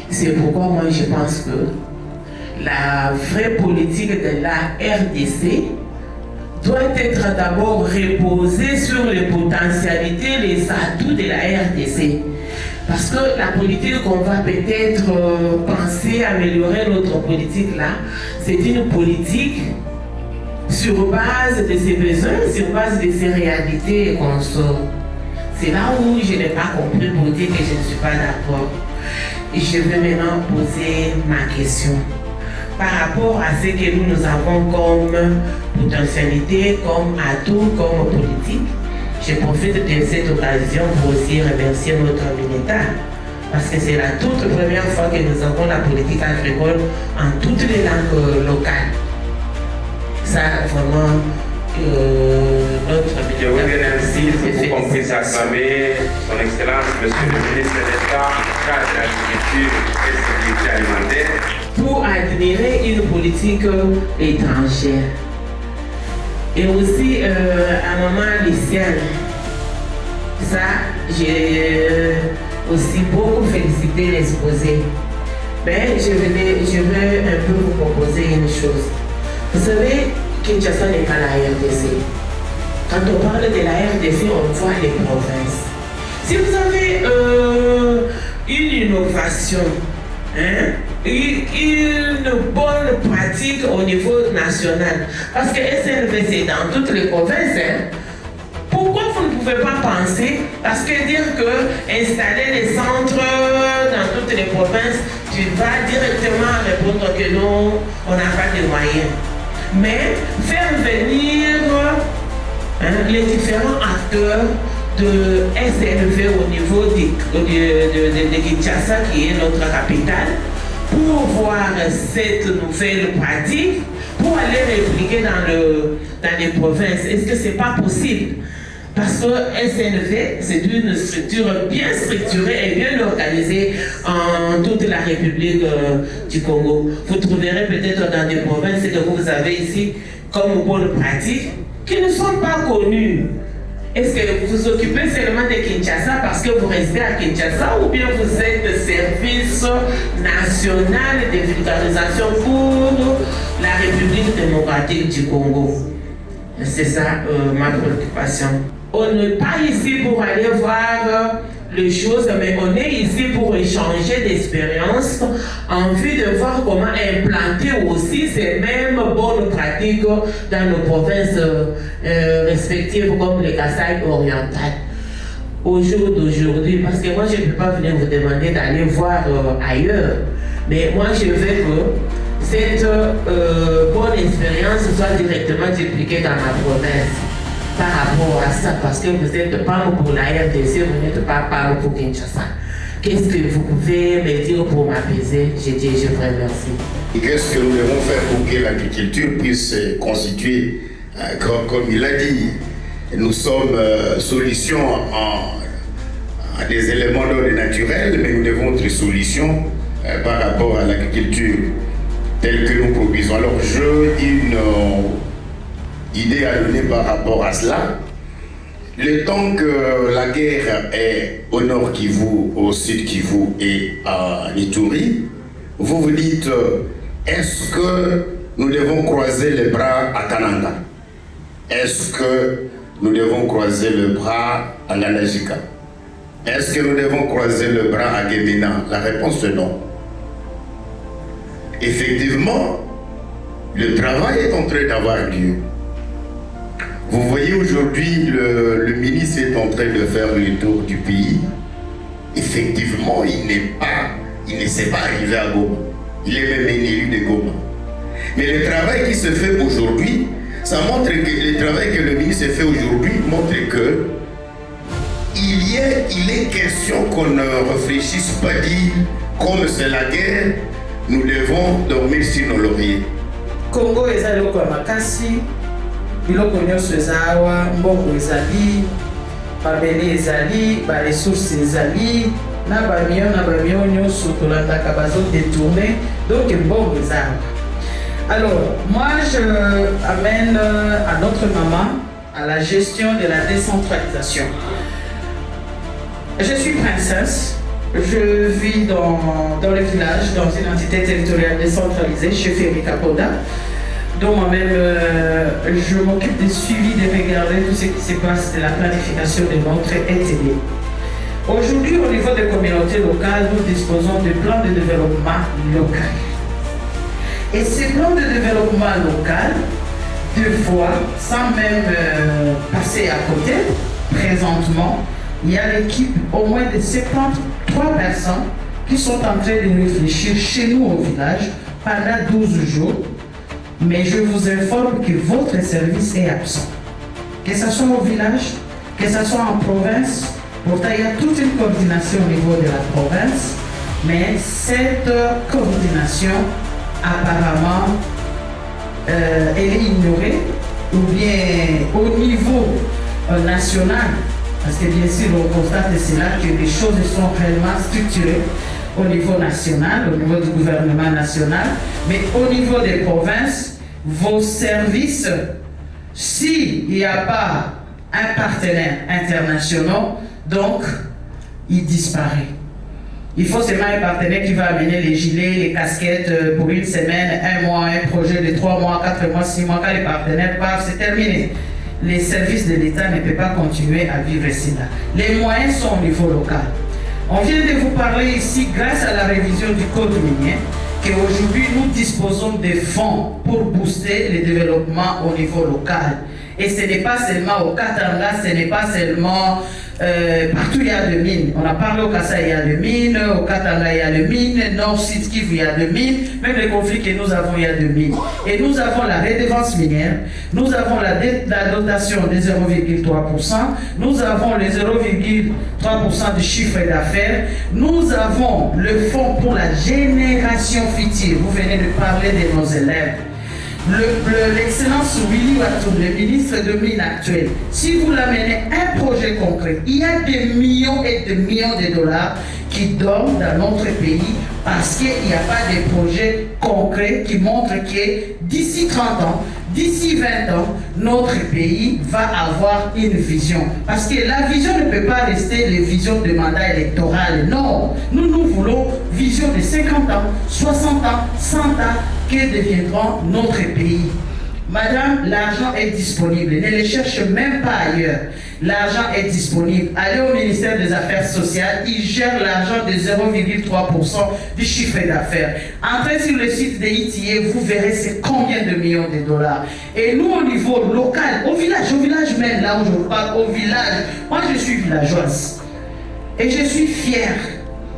C'est pourquoi moi je pense que la vraie politique de la RDC doit être d'abord reposée sur les potentialités, les atouts de la RDC. Parce que la politique qu'on va peut-être penser améliorer notre politique là, c'est une politique sur base de ses besoins, sur base de ses réalités qu'on sort. C'est là où je n'ai pas compris pour dire que je ne suis pas d'accord. Et je vais maintenant poser ma question. Par rapport à ce que nous avons comme potentialité, comme atout, comme politique, je profite de cette occasion pour aussi remercier notre militaire. Parce que c'est la toute première fois que nous avons la politique agricole en toutes les langues locales. Ça, vraiment, notre Je vous remercie pour qu'on puisse acclamer Son Excellence, Monsieur le ministre d'État, chargé de l'agriculture et de la sécurité alimentaire. Pour admirer une politique étrangère. Et aussi à maman Lucienne. Ça, j'ai aussi beaucoup félicité l'exposé. Mais je veux un peu vous proposer une chose. Vous savez, Kinshasa n'est pas la RDC. Quand on parle de la RDC, on voit les provinces. Si vous avez une innovation, une bonne pratique au niveau national, parce que SNV c'est dans toutes les provinces, pourquoi vous ne pouvez pas penser, parce que dire que installer les centres dans toutes les provinces, tu vas directement répondre que non, on n'a pas de moyens. Mais faire venir les différents acteurs de SNV au niveau de Kinshasa, qui est notre capitale, pour voir cette nouvelle pratique, pour aller répliquer dans les provinces. Est-ce que c'est pas possible? Parce que SNV, c'est une structure bien structurée et bien organisée en toute la République du Congo. Vous trouverez peut-être dans des provinces que vous avez ici comme bonne pratique qui ne sont pas connues. Est-ce que vous vous occupez seulement de Kinshasa parce que vous restez à Kinshasa ou bien vous êtes service national de vulgarisation pour la République démocratique du Congo? C'est ça ma préoccupation. On n'est pas ici pour aller voir les choses, mais on est ici pour échanger d'expériences en vue de voir comment implanter aussi ces mêmes bonnes pratiques dans nos provinces respectives comme le Kasaï oriental. Au jour d'aujourd'hui, parce que moi je ne peux pas venir vous demander d'aller voir ailleurs, mais moi je veux que cette bonne expérience soit directement dupliquée dans ma province. Par rapport à ça, parce que vous n'êtes pas pour la RDC, vous n'êtes pas pour Kinshasa. Qu'est-ce que vous pouvez me dire pour m'apaiser? Je vous remercie. Et qu'est-ce que nous devons faire pour que l'agriculture puisse se constituer, comme il a dit, nous sommes solution à des éléments d'ordre naturel, mais nous devons être solution par rapport à l'agriculture telle que nous produisons. Alors, j'ai une idée à donner par rapport à cela. Le temps que la guerre est au nord Kivu, au sud Kivu et à Ituri, vous vous dites, est-ce que nous devons croiser les bras à Kananga? Est-ce que nous devons croiser le bras à Nandajika? Est-ce que nous devons croiser le bras à Gemina? La réponse est non. Effectivement, le travail est en train d'avoir lieu. Vous voyez aujourd'hui, le ministre est en train de faire le tour du pays. Effectivement, il ne s'est pas arrivé à Goma. Il est même un élu de Goma. Mais le travail qui se fait aujourd'hui, ça montre que le travail que le ministre fait aujourd'hui montre que il est question qu'on ne réfléchisse pas dire comme c'est la guerre, nous devons dormir sur nos lauriers. Congo est allé au Makassi. Biloko nyonso ezawa, mbongo ezali, babele ezali, ba ressources ezali, na bamio nyonso tolandaka bazo détourner, donc mbongo ezawa. Alors, moi je amène à notre maman à la gestion de la décentralisation. Je suis princesse, je vis dans le village, dans une entité territoriale décentralisée, chez Ferika Poda. Donc moi-même, je m'occupe du suivi, de regarder tout ce qui se passe, de la planification de notre NTD. Aujourd'hui, au niveau des communautés locales, nous disposons de plans de développement local. Et ces plans de développement local, deux fois, sans même passer à côté, présentement, il y a l'équipe au moins de 73 personnes qui sont en train de réfléchir chez nous au village pendant 12 jours. Mais je vous informe que votre service est absent. Que ce soit au village, que ce soit en province, pourtant il y a toute une coordination au niveau de la province, mais cette coordination, apparemment, elle est ignorée, ou bien au niveau national, parce que bien sûr on constate cela que les choses sont réellement structurées au niveau national, au niveau du gouvernement national, mais au niveau des provinces, vos services, s'il n'y a pas un partenaire international, donc il disparaît. Il faut seulement un partenaire qui va amener les gilets, les casquettes pour une semaine, un mois, un projet de 3 mois, 4 mois, 6 mois. Quand les partenaires partent, c'est terminé. Les services de l'État ne peuvent pas continuer à vivre ici. Les moyens sont au niveau local. On vient de vous parler ici, grâce à la révision du code minier, qu'aujourd'hui nous disposons des fonds pour booster le développement au niveau local. Et ce n'est pas seulement au Katanga, ce n'est pas seulement partout il y a de mines. On a parlé au Kassai, il y a de mines, au Katanga, il y a de mines, Nord-Sud Kivu, il y a de mines, même les conflits que nous avons, il y a de mines. Et nous avons la redevance minière, nous avons la dotation de 0,3%, nous avons les 0,3% du chiffre d'affaires, nous avons le fonds pour la génération future. Vous venez de parler de nos élèves. L'excellence Willy Watoum, le ministre de Mines actuel, si vous l'amenez un projet concret, il y a des millions et des millions de dollars qui dorment dans notre pays parce qu'il n'y a pas de projet concret qui montre que d'ici 30 ans, d'ici 20 ans, notre pays va avoir une vision. Parce que la vision ne peut pas rester les visions de mandat électoral. Non, nous voulons vision de 50 ans, 60 ans, 100 ans, que deviendront notre pays. Madame, l'argent est disponible. Ne le cherche même pas ailleurs. L'argent est disponible. Allez au ministère des Affaires sociales. Ils gèrent l'argent de 0,3% du chiffre d'affaires. Entrez sur le site de ITA, vous verrez c'est combien de millions de dollars. Et nous, au niveau local, au village même, là où je vous parle, au village, moi je suis villageoise. Et je suis fière.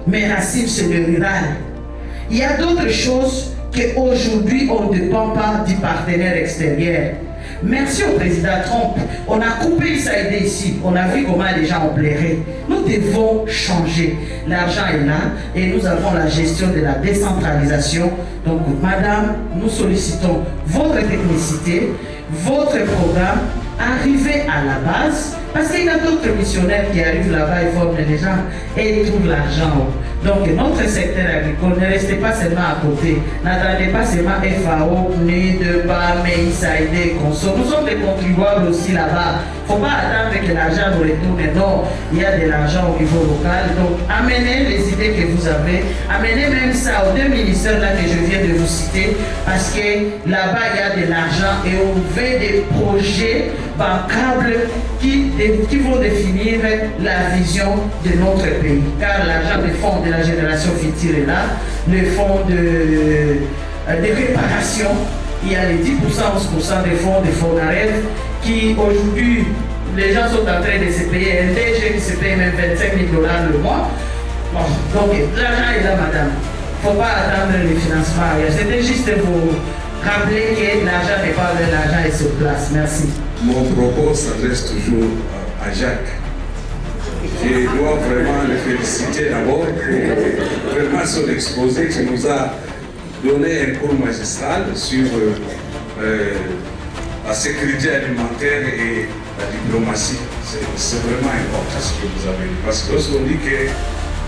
Mes racines, c'est le rural. Il y a d'autres choses qu'aujourd'hui, on ne dépend pas du partenaire extérieur. Merci au président Trump. On a coupé l'USAID ici. On a vu comment les gens ont pleuré. Nous devons changer. L'argent est là et nous avons la gestion de la décentralisation. Donc, madame, nous sollicitons votre technicité, votre programme. Arrivez à la base, parce qu'il y a d'autres missionnaires qui arrivent là-bas et forment les gens et ils trouvent l'argent. Donc notre secteur agricole, ne restez pas seulement à côté. N'attendez pas seulement FAO, NUD, PAM, USAID, Conso. Nous sommes des contribuables aussi là-bas. Il ne faut pas attendre que l'argent nous retourne. Non, il y a de l'argent au niveau local. Donc amenez les idées que vous avez. Amenez même ça aux deux ministères là que je viens de vous citer. Parce que là-bas, il y a de l'argent et on veut des projets bancables qui vont définir la vision de notre pays. Car l'argent des fonds de la génération future est là, le fonds de réparation, il y a les 10%, 11% des fonds de FONAREV qui aujourd'hui, les gens sont en train de se payer un DG qui se paye même 25 000 $ le mois. Bon, donc l'argent est là, madame. Il ne faut pas attendre les financements. C'était juste pour rappeler que l'argent n'est pas là, l'argent est sur place. Merci. Mon propos s'adresse toujours à Jacques. Je dois vraiment le féliciter d'abord pour vraiment son exposé qui nous a donné un cours magistral sur la sécurité alimentaire et la diplomatie. C'est vraiment important ce que vous avez dit. Parce que lorsqu'on dit que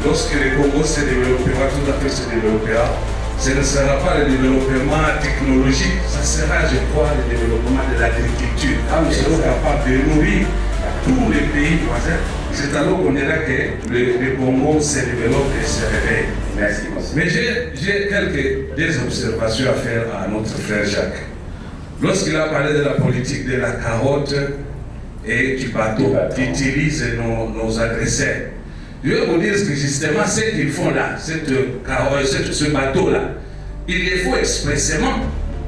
lorsque le Congo se développera, tout à fait se développera, ce ne sera pas le développement technologique, ça sera, je crois, le développement de l'agriculture. Quand nous serons capables de nourrir tous les pays voisins, c'est alors qu'on dira que le Congo se développe et se réveille. Merci. Mais j'ai des observations à faire à notre frère Jacques. Lorsqu'il a parlé de la politique de la carotte et du bateau qui utilise nos agresseurs, je vais vous dire que justement, ce qu'ils font là, ce bateau-là, il le faut expressément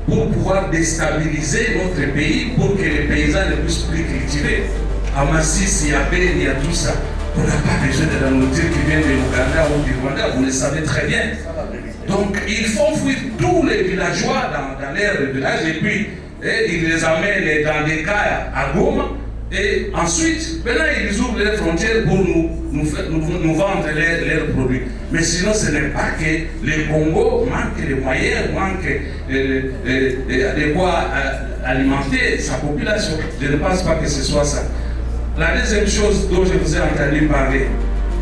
pour pouvoir déstabiliser notre pays, pour que les paysans ne puissent plus cultiver. À Massis, Yabé, il y a tout ça. On n'a pas besoin de la nourriture qui vient de l'Ouganda ou du Rwanda, vous le savez très bien. Donc, ils font fuir tous les villageois dans leur village et puis ils les amènent dans des cas à Goma. Et ensuite, maintenant, ils ouvrent les frontières pour nous vendre leurs produits. Mais sinon, ce n'est pas que le Congo manque de moyens, manque de quoi alimenter sa population. Je ne pense pas que ce soit ça. La deuxième chose dont je vous ai entendu parler,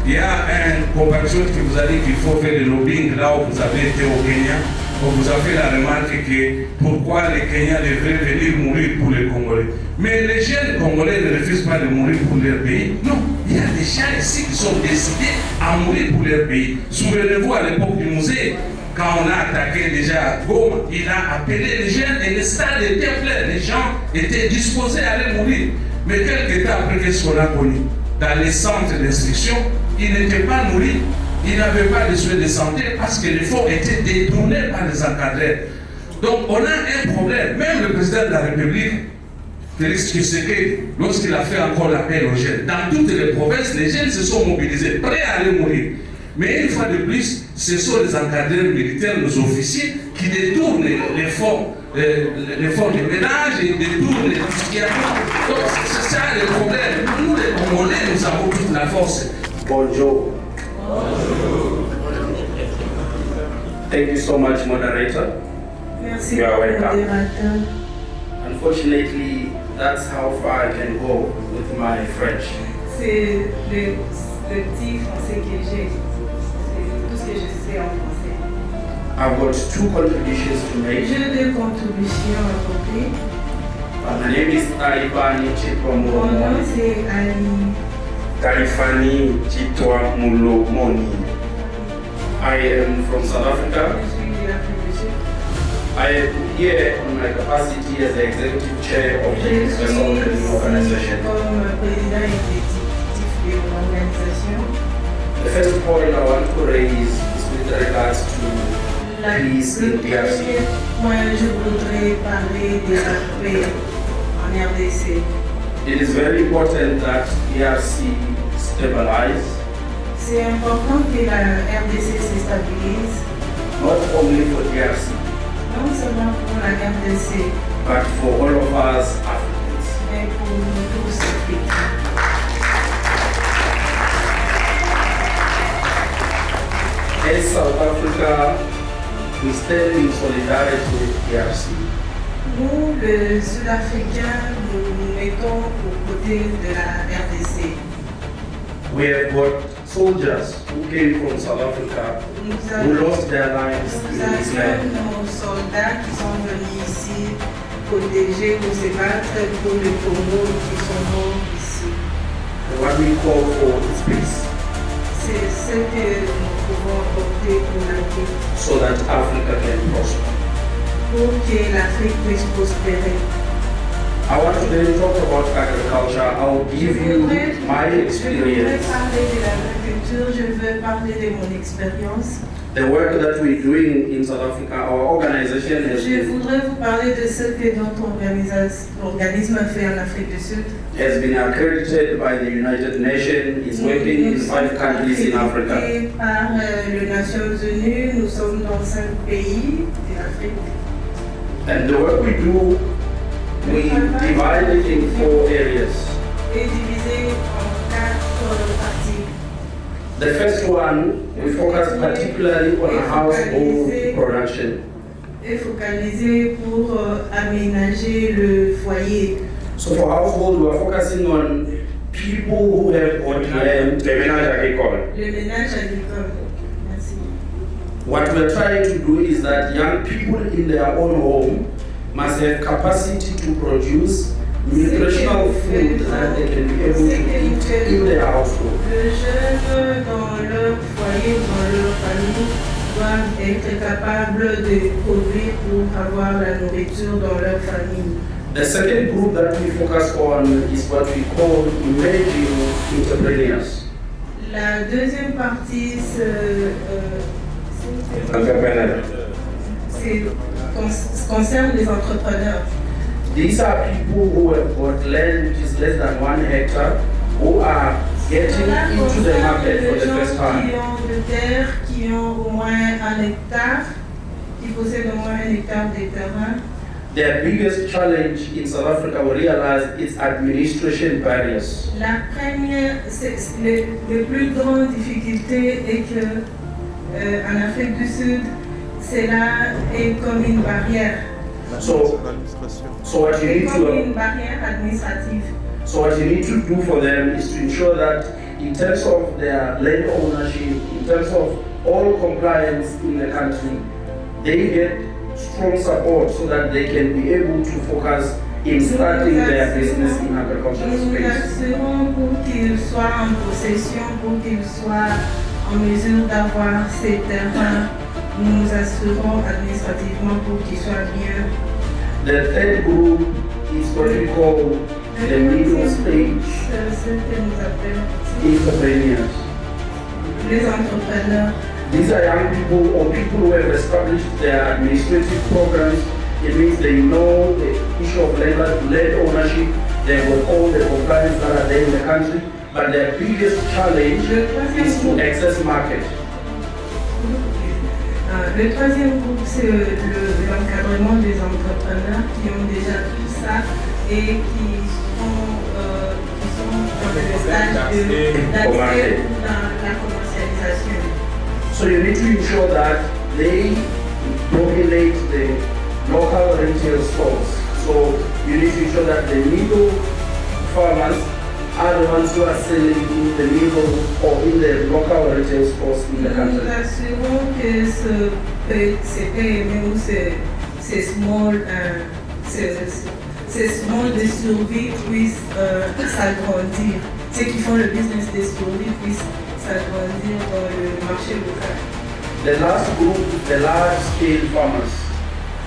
il y a un compatriote qui vous a dit qu'il faut faire le lobbying là où vous avez été au Kenya. On vous a fait la remarque que pourquoi les Kenyans devraient venir mourir pour les Congolais. Mais les jeunes Congolais ne refusent pas de mourir pour leur pays. Non, il y a des des gens ici qui sont décidés à mourir pour leur pays. Souvenez-vous à l'époque du musée, quand on a attaqué déjà Goma, il a appelé les jeunes et le stade était plein. Les gens étaient disposés à aller mourir. Mais quelques temps après, qu'est-ce qu'on a connu? Dans les centres d'instruction, ils n'étaient pas nourris, ils n'avaient pas de soins de santé parce que les fonds étaient détournés par les encadreurs. Donc on a un problème. Même le président de la République, Félix Tshisekedi, lorsqu'il a fait encore l'appel aux jeunes, dans toutes les provinces, les jeunes se sont mobilisés, prêts à aller mourir. Mais une fois de plus, ce sont les encadreurs militaires, nos officiers, qui détournent les fonds de ménage et détournent tout ce qu'il y a. Donc c'est ça le problème. Nous les Congolais, nous avons toute la force. Bonjour. Thank you so much, moderator. Merci, You are welcome. modérateur. Unfortunately, that's how far I can go with my French. C'est le petit français que j'ai. C'est tout ce que je sais en français. I've got two contributions to make. J'ai deux contributions à apporter. My name is Talifani Mon nom Chipomoni. c'est Ali. Talifani Chitwa Mulomoni. I am from South Africa. Je suis de l'Afrique du Sud. I am here on my capacity as the executive chair of the Je Universal Training suis Organization. comme président exécutif de l'organisation. The first point I want to raise is with regards to peace in Le DRC. premier point, je voudrais parler de la paix en RDC. It is very important that DRC stabilize, C'est important que la RDC se stabilise, not only for DRC, non seulement pour la RDC, but for all of us Africans. mais pour nous tous africains. As South Africa, we stand in solidarity with DRC. Nous, les Sud-Africains, nous nous mettons aux côtés de la RDC. We have got soldiers who came from South Africa who lost their lives Nous in this avons land. nos soldats qui sont venus ici protéger ou se battre pour les Congo qui sont morts ici. And what we call for is peace, C'est ce que nous pouvons apporter pour la paix, so that Africa can prosper. pour que l'Afrique puisse prospérer. I want to then talk about agriculture. I'll give you my Je voudrais experience. parler de l'agriculture, je veux parler de mon expérience. The work that we're doing in South Africa, our organization Je voudrais vous parler de ce que notre organisme fait en Afrique du Sud. has been accredited by the United Nations. It's working in 5 countries in Africa. Et par les Nations Unies, nous sommes dans 5 pays d'Afrique. And the work we do, we divide it in 4 areas. Et divisé en 4 parties. The first one, we focus particularly on household production. Et focalisé pour aménager le foyer. So for household, we are focusing on people who have got land. Les ménages agricoles. Le ménage agricole. Merci. What we are trying to do is that young people in their own home must have capacity to produce nutritional food that they can be able to eat in their household. Les jeunes dans leur foyer, dans leur famille, doivent être capables de produire pour avoir la nourriture dans leur famille. The second group that we focus on is what we call emerging entrepreneurs. La deuxième partie, concerne les entrepreneurs. These are people who have got land which is less than 1 hectare, who are getting into the market for the first Qui time. ont de terre, qui ont au moins 1 hectare, qui possèdent au moins 1 hectare de terrain. Their biggest challenge in South Africa, we realize, is administration barriers. La première, la plus grande difficulté est que en Afrique du Sud, cela est comme une barrière. So what you need Comme une to barrière administrative. so what you need to do for them is to ensure that in terms of their land ownership, in terms of all compliance in the country, they get strong support so that they can be able to focus in starting their business in agricultural Nous space. assurons pour qu'ils soient en possession, pour qu'ils soient en mesure d'avoir ces terrains. Nous nous assurons administrativement pour qu'ils soient bien. The third group is what we call the middle stage Ce que nous appelons entrepreneurs. les entrepreneurs. These are young people or people who have established their administrative programs. It means they know the issue of land ownership, they have got all the compliance that are there in the country, but their biggest challenge is to access market. Le troisième groupe, c'est l'encadrement des entrepreneurs qui ont déjà tout ça et qui sont dans le stage d'accès dans la commercialisation. So you need to ensure that they dominate the local retail stores. So you need to ensure that the middle farmers are the ones who are selling in the middle or in the local retail stores in the country. Nous assurons que ces PME ou ces small de survie puissent s'agrandir. Ceux qui font le business de survie puissent s'agrandir dans le marché local. The last group, the large scale farmers.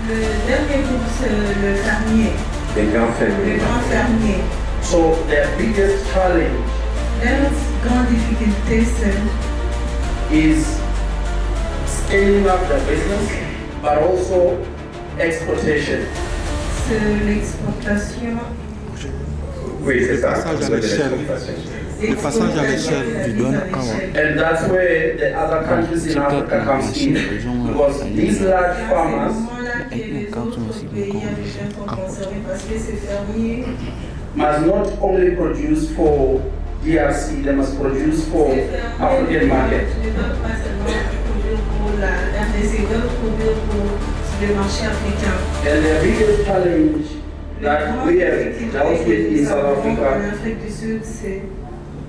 Le dernier groupe, c'est le fermier. Les grands fermiers. Les grands fermiers. So their biggest challenge Leur grande difficulté, is scaling up their business, but also exportation. c'est l'exportation. Oui, c'est ça. Le passage à l'échelle du don And that's where the other countries in Africa comes in, because these large farmers must not only produce for DRC, they must produce for African market. And the biggest challenge that we have dealt with in South Africa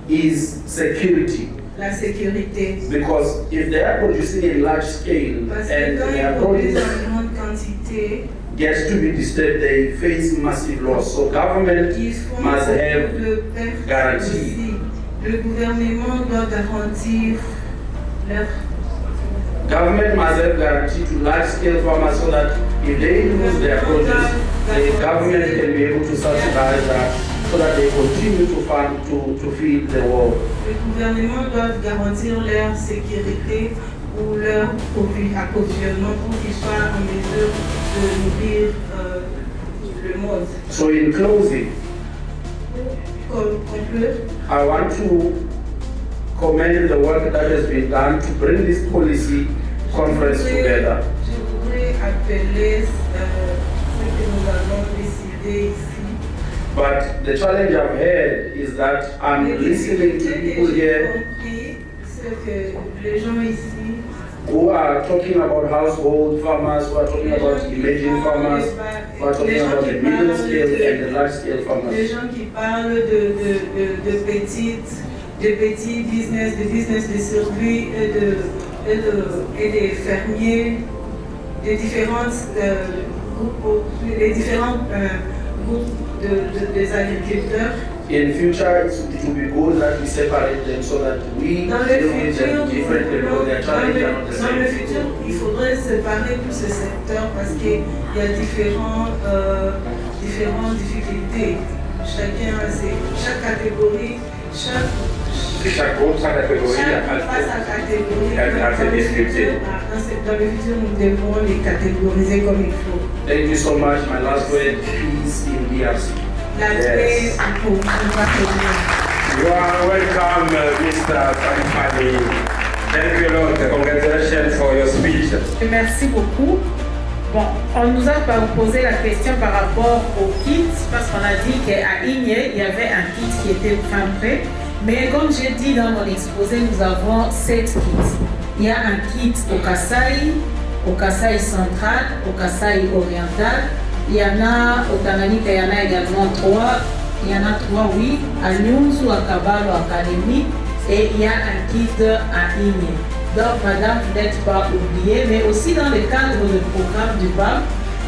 is security. La sécurité. Because if they are producing in large scale and their produce gets to be disturbed, they face massive loss. So government must have guarantee. Le gouvernement doit garantir leur. Government must have guarantee to large-scale farmers so that if they lose their produce, the government can be able to subsidize that so that they continue to fund to feed the world. Le gouvernement doit garantir leur sécurité ou leur approvisionnement pour qu'ils soient en mesure de nourrir le monde. So in closing, I want to commend the work that has been done to bring this policy conference together. Je voudrais appeler ce que nous avons décidé ici. But the challenge I've had is that I'm listening to people here who are talking about household farmers, who are talking about emerging farmers, who are talking about the middle scale and the large scale farmers. Les gens qui parlent de petits business, de business de survie et des fermiers, des différents groupes, les différents groupes des agriculteurs. In future, it will be good that we separate them so that we deal with them differently because their challenges are not the same. Dans le futur, il faudrait séparer tous ces secteurs parce qu'il y a différentes difficultés. Chacun a chaque catégorie, chaque groupe, sa catégorie a ses difficultés. Dans le futur, nous devrons les catégoriser comme il faut. Thank you so much. My last word, peace in DRC. Yes. You are welcome, Mr. Salifani. Thank you a lot. Congratulations for your speech. Merci beaucoup. Bon, on nous a posé la question par rapport au kit, parce qu'on a dit qu'à Igné, il y avait un kit qui était fin prêt. Mais comme j'ai dit dans mon exposé, nous avons 7 kits. Il y a un kit au Kasaï central, au Kasaï oriental. Il y en a au Tanganyika, il y en a également 3. Il y en a 3, oui, à Nyunzu, à Kabalo, à Kalemi. Et il y a un kit à Igné. Donc, madame, vous n'êtes pas oubliée, mais aussi dans le cadre du programme du BAM,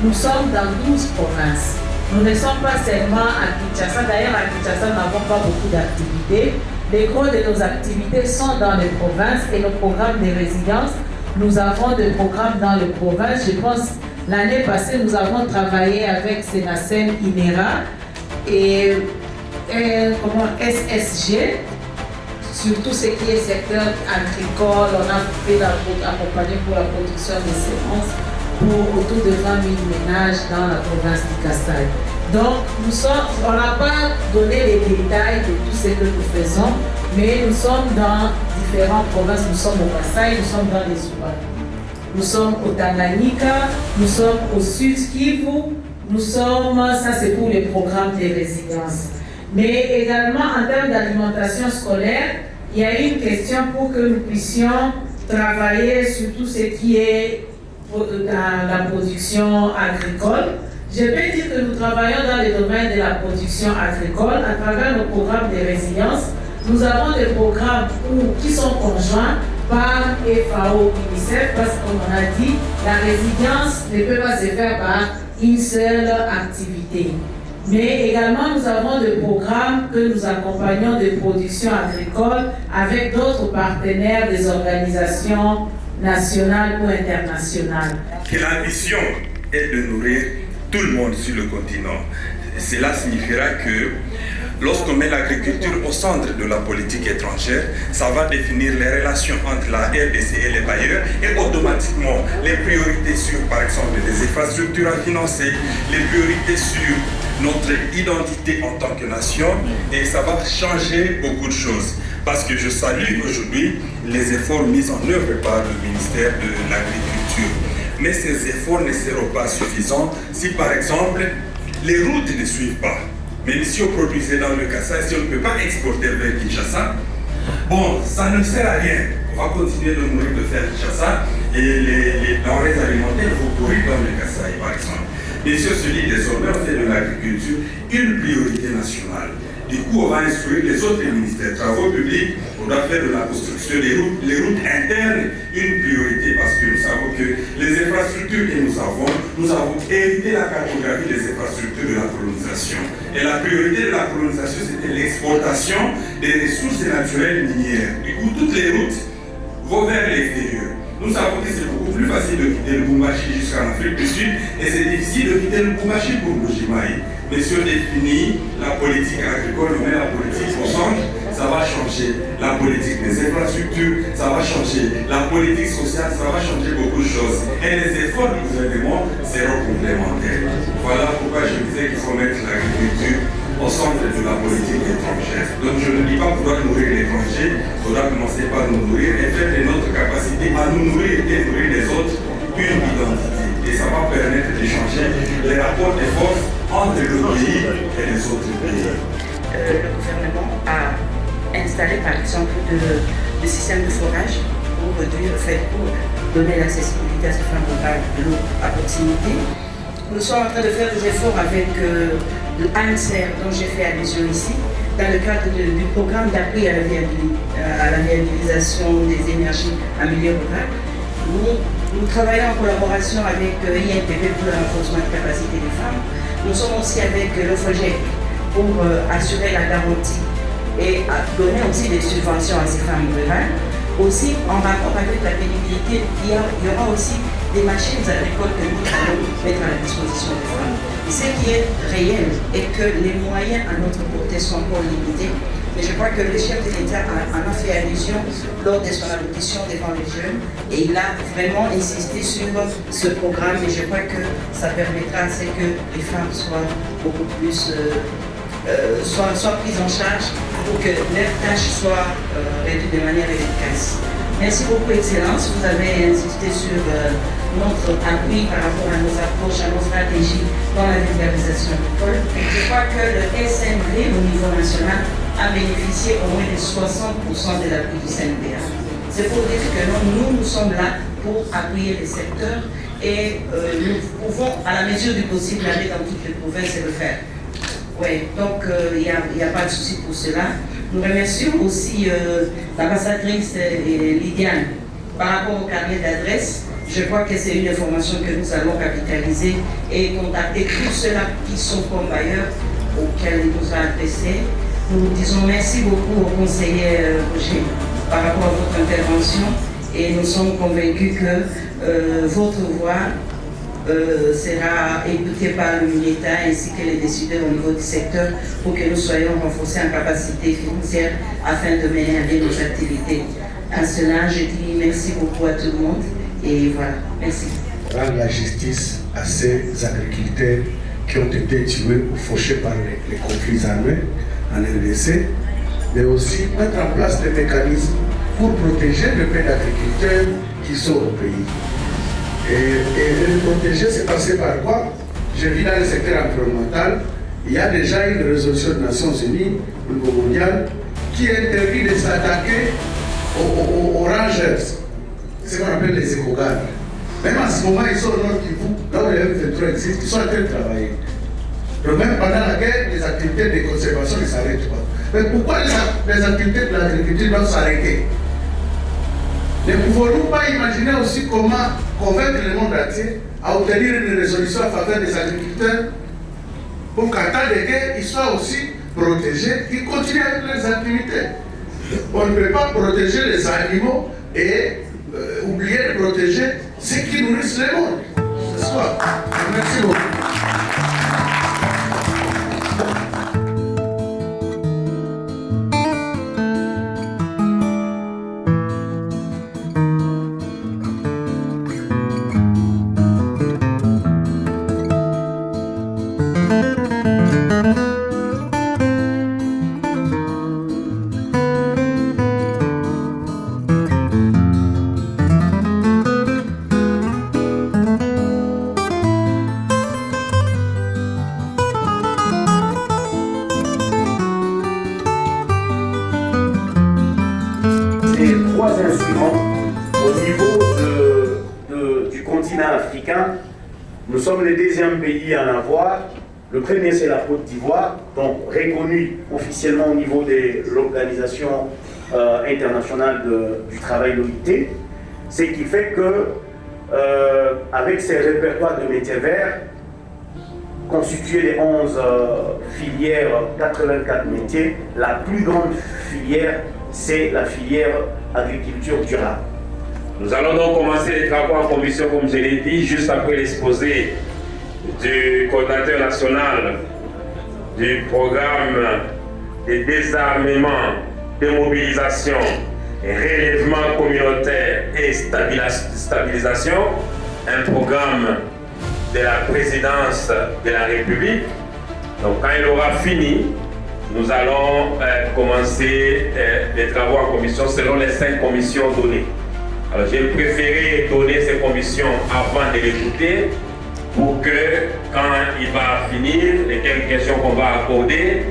nous sommes dans 12 provinces. Nous ne sommes pas seulement à Kinshasa. D'ailleurs, à Kinshasa, nous n'avons pas beaucoup d'activités. Les gros de nos activités sont dans les provinces et nos programmes de résidence, nous avons des programmes dans les provinces. Je pense l'année passée, nous avons travaillé avec Sénacem Inera et SSG, sur tout ce qui est secteur agricole. On a fait accompagner pour la production de semences pour autour de 20 000 ménages dans la province du Kasaï. Donc, on n'a pas donné les détails de tout ce que nous faisons, mais nous sommes dans différentes provinces. Nous sommes au Kasaï, nous sommes dans les Zouanes. Nous sommes au Tanganyika, nous sommes au Sud Kivu, nous sommes, ça c'est pour les programmes de résidence. Mais également en termes d'alimentation scolaire, il y a une question pour que nous puissions travailler sur tout ce qui est dans la production agricole. Je peux dire que nous travaillons dans le domaine de la production agricole à travers nos programmes de résilience. Nous avons des programmes qui sont conjoints par FAO, UNICEF, parce qu'on a dit la résilience ne peut pas se faire par une seule activité. Mais également, nous avons des programmes que nous accompagnons de production agricole avec d'autres partenaires des organisations nationales ou internationales. Que l'ambition est de nourrir tout le monde sur le continent. Cela signifiera que lorsqu'on met l'agriculture au centre de la politique étrangère, ça va définir les relations entre la RDC et les bailleurs et automatiquement les priorités sur, par exemple, les infrastructures à financer, les priorités sur notre identité en tant que nation, et ça va changer beaucoup de choses. Parce que je salue aujourd'hui les efforts mis en œuvre par le ministère de l'Agriculture. Mais ces efforts ne seront pas suffisants si, par exemple, les routes ne suivent pas. Même si on produisait dans le Kasaï, si on ne peut pas exporter vers Kinshasa, bon, ça ne sert à rien. On va continuer de nourrir de faire Kinshasa et les denrées alimentaires vont courir dans le Kasaï, par exemple. Mais si on se dit désormais, on fait de l'agriculture une priorité nationale. Du coup, on va instruire les autres ministères, travaux publics, on doit faire de la construction des routes, les routes internes, une priorité parce que nous savons que les infrastructures que nous avons hérité la cartographie des infrastructures de la colonisation. Et la priorité de la colonisation, c'était l'exportation des ressources naturelles minières. Du coup, toutes les routes vont vers l'extérieur. Nous savons que c'est beaucoup plus facile de quitter le Bumbashi jusqu'en Afrique du Sud et c'est difficile de quitter le Bumbashi pour Bujimaï. Mais si on définit la politique agricole, on met la politique au centre, ça va changer la politique des infrastructures, ça va changer la politique sociale, ça va changer beaucoup de choses. Et les efforts du gouvernement seront complémentaires. Voilà pourquoi je disais qu'il faut mettre l'agriculture au centre de la politique étrangère. Donc je ne dis pas pouvoir nourrir l'étranger, il faudra commencer par nous nourrir et faire de notre capacité à nous nourrir et nourrir les autres une identité. Et ça va permettre de changer les rapports de force entre le pays et les autres pays. Le gouvernement a installé par exemple le système de forage pour réduire le fait pour donner l'accessibilité à ces femmes rurales de l'eau à proximité. Nous sommes en train de faire des efforts avec le ANSER dont j'ai fait allusion ici, dans le cadre du programme d'appui à la viabilisation des énergies en milieu rural. Nous travaillons en collaboration avec INPP pour le renforcement de capacité des femmes. Nous sommes aussi avec le FOGEC pour assurer la garantie et donner aussi des subventions à ces femmes rurales. Aussi, en rapport avec la pénibilité, il y aura aussi des machines agricoles que nous allons mettre à la disposition des femmes. Ce qui est réel est que les moyens à notre portée sont encore limités. Mais je crois que le chef de l'État en a fait allusion lors de son allocution devant les jeunes et il a vraiment insisté sur ce programme et je crois que ça permettra à ce que les femmes soient beaucoup plus soient prises en charge pour que leurs tâches soient réduites de manière efficace. Merci beaucoup, Excellence. Vous avez insisté sur notre appui par rapport à nos approches, à nos stratégies dans la vulgarisation agricole. Je crois que le SNV au niveau national a bénéficié au moins de 60% de l'appui du CNPA. C'est pour dire que nous sommes là pour appuyer les secteurs et nous pouvons, à la mesure du possible, aller dans toutes les provinces et le faire. Oui, donc il n'y a pas de souci pour cela. Nous remercions aussi l'ambassadrice Lydiane par rapport au carnet d'adresse. Je crois que c'est une information que nous allons capitaliser et contacter tous ceux-là qui sont comme bailleurs auxquels il nous a adressés. Nous disons merci beaucoup au conseiller Roger par rapport à votre intervention et nous sommes convaincus que votre voix sera écoutée par le MINETA ainsi que les décideurs au niveau du secteur pour que nous soyons renforcés en capacité financière afin de mener à bien nos activités. À cela, je dis merci beaucoup à tout le monde et voilà, merci. Rendre la justice à ces agriculteurs qui ont été tués ou fauchés par les conflits armés en RDC, mais aussi mettre en place des mécanismes pour protéger le peu d'agriculteurs qui sont au pays. Et le protéger, c'est passé par quoi? Je vis dans le secteur environnemental, il y a déjà une résolution des Nations Unies, au niveau mondial, qui interdit de s'attaquer aux rangers, ce qu'on appelle les éco-gardes. Même en ce moment, ils sont au Nord Kivu, là où les M23 existent, ils sont en train de travailler. Donc même pendant la guerre, les activités de conservation ne s'arrêtent pas. Mais pourquoi les activités de l'agriculture doivent s'arrêter? Ne pouvons-nous pas imaginer aussi comment convaincre le monde entier à obtenir une résolution en faveur des agriculteurs pour qu'en temps de guerre, ils soient aussi protégés, qu'ils continuent avec leurs activités? On ne peut pas protéger les animaux et oublier de protéger ceux qui nourrissent le monde. C'est ça. Merci beaucoup. Nous sommes le deuxième pays à en avoir. Le premier, c'est la Côte d'Ivoire, donc reconnu officiellement au niveau de l'Organisation internationale du travail, l'OIT. Ce qui fait que, avec ces répertoires de métiers verts, constitués de 11 filières, 84 métiers, la plus grande filière, c'est la filière agriculture durable. Nous allons donc commencer les travaux en commission, comme je l'ai dit, juste après l'exposé du coordinateur national du programme de désarmement, démobilisation, relèvement communautaire et stabilisation, un programme de la présidence de la République. Donc quand il aura fini, nous allons commencer les travaux en commission selon les 5 commissions données. Alors j'ai préféré donner ces commissions avant de l'écouter pour que quand il va finir, les quelques questions qu'on va accorder,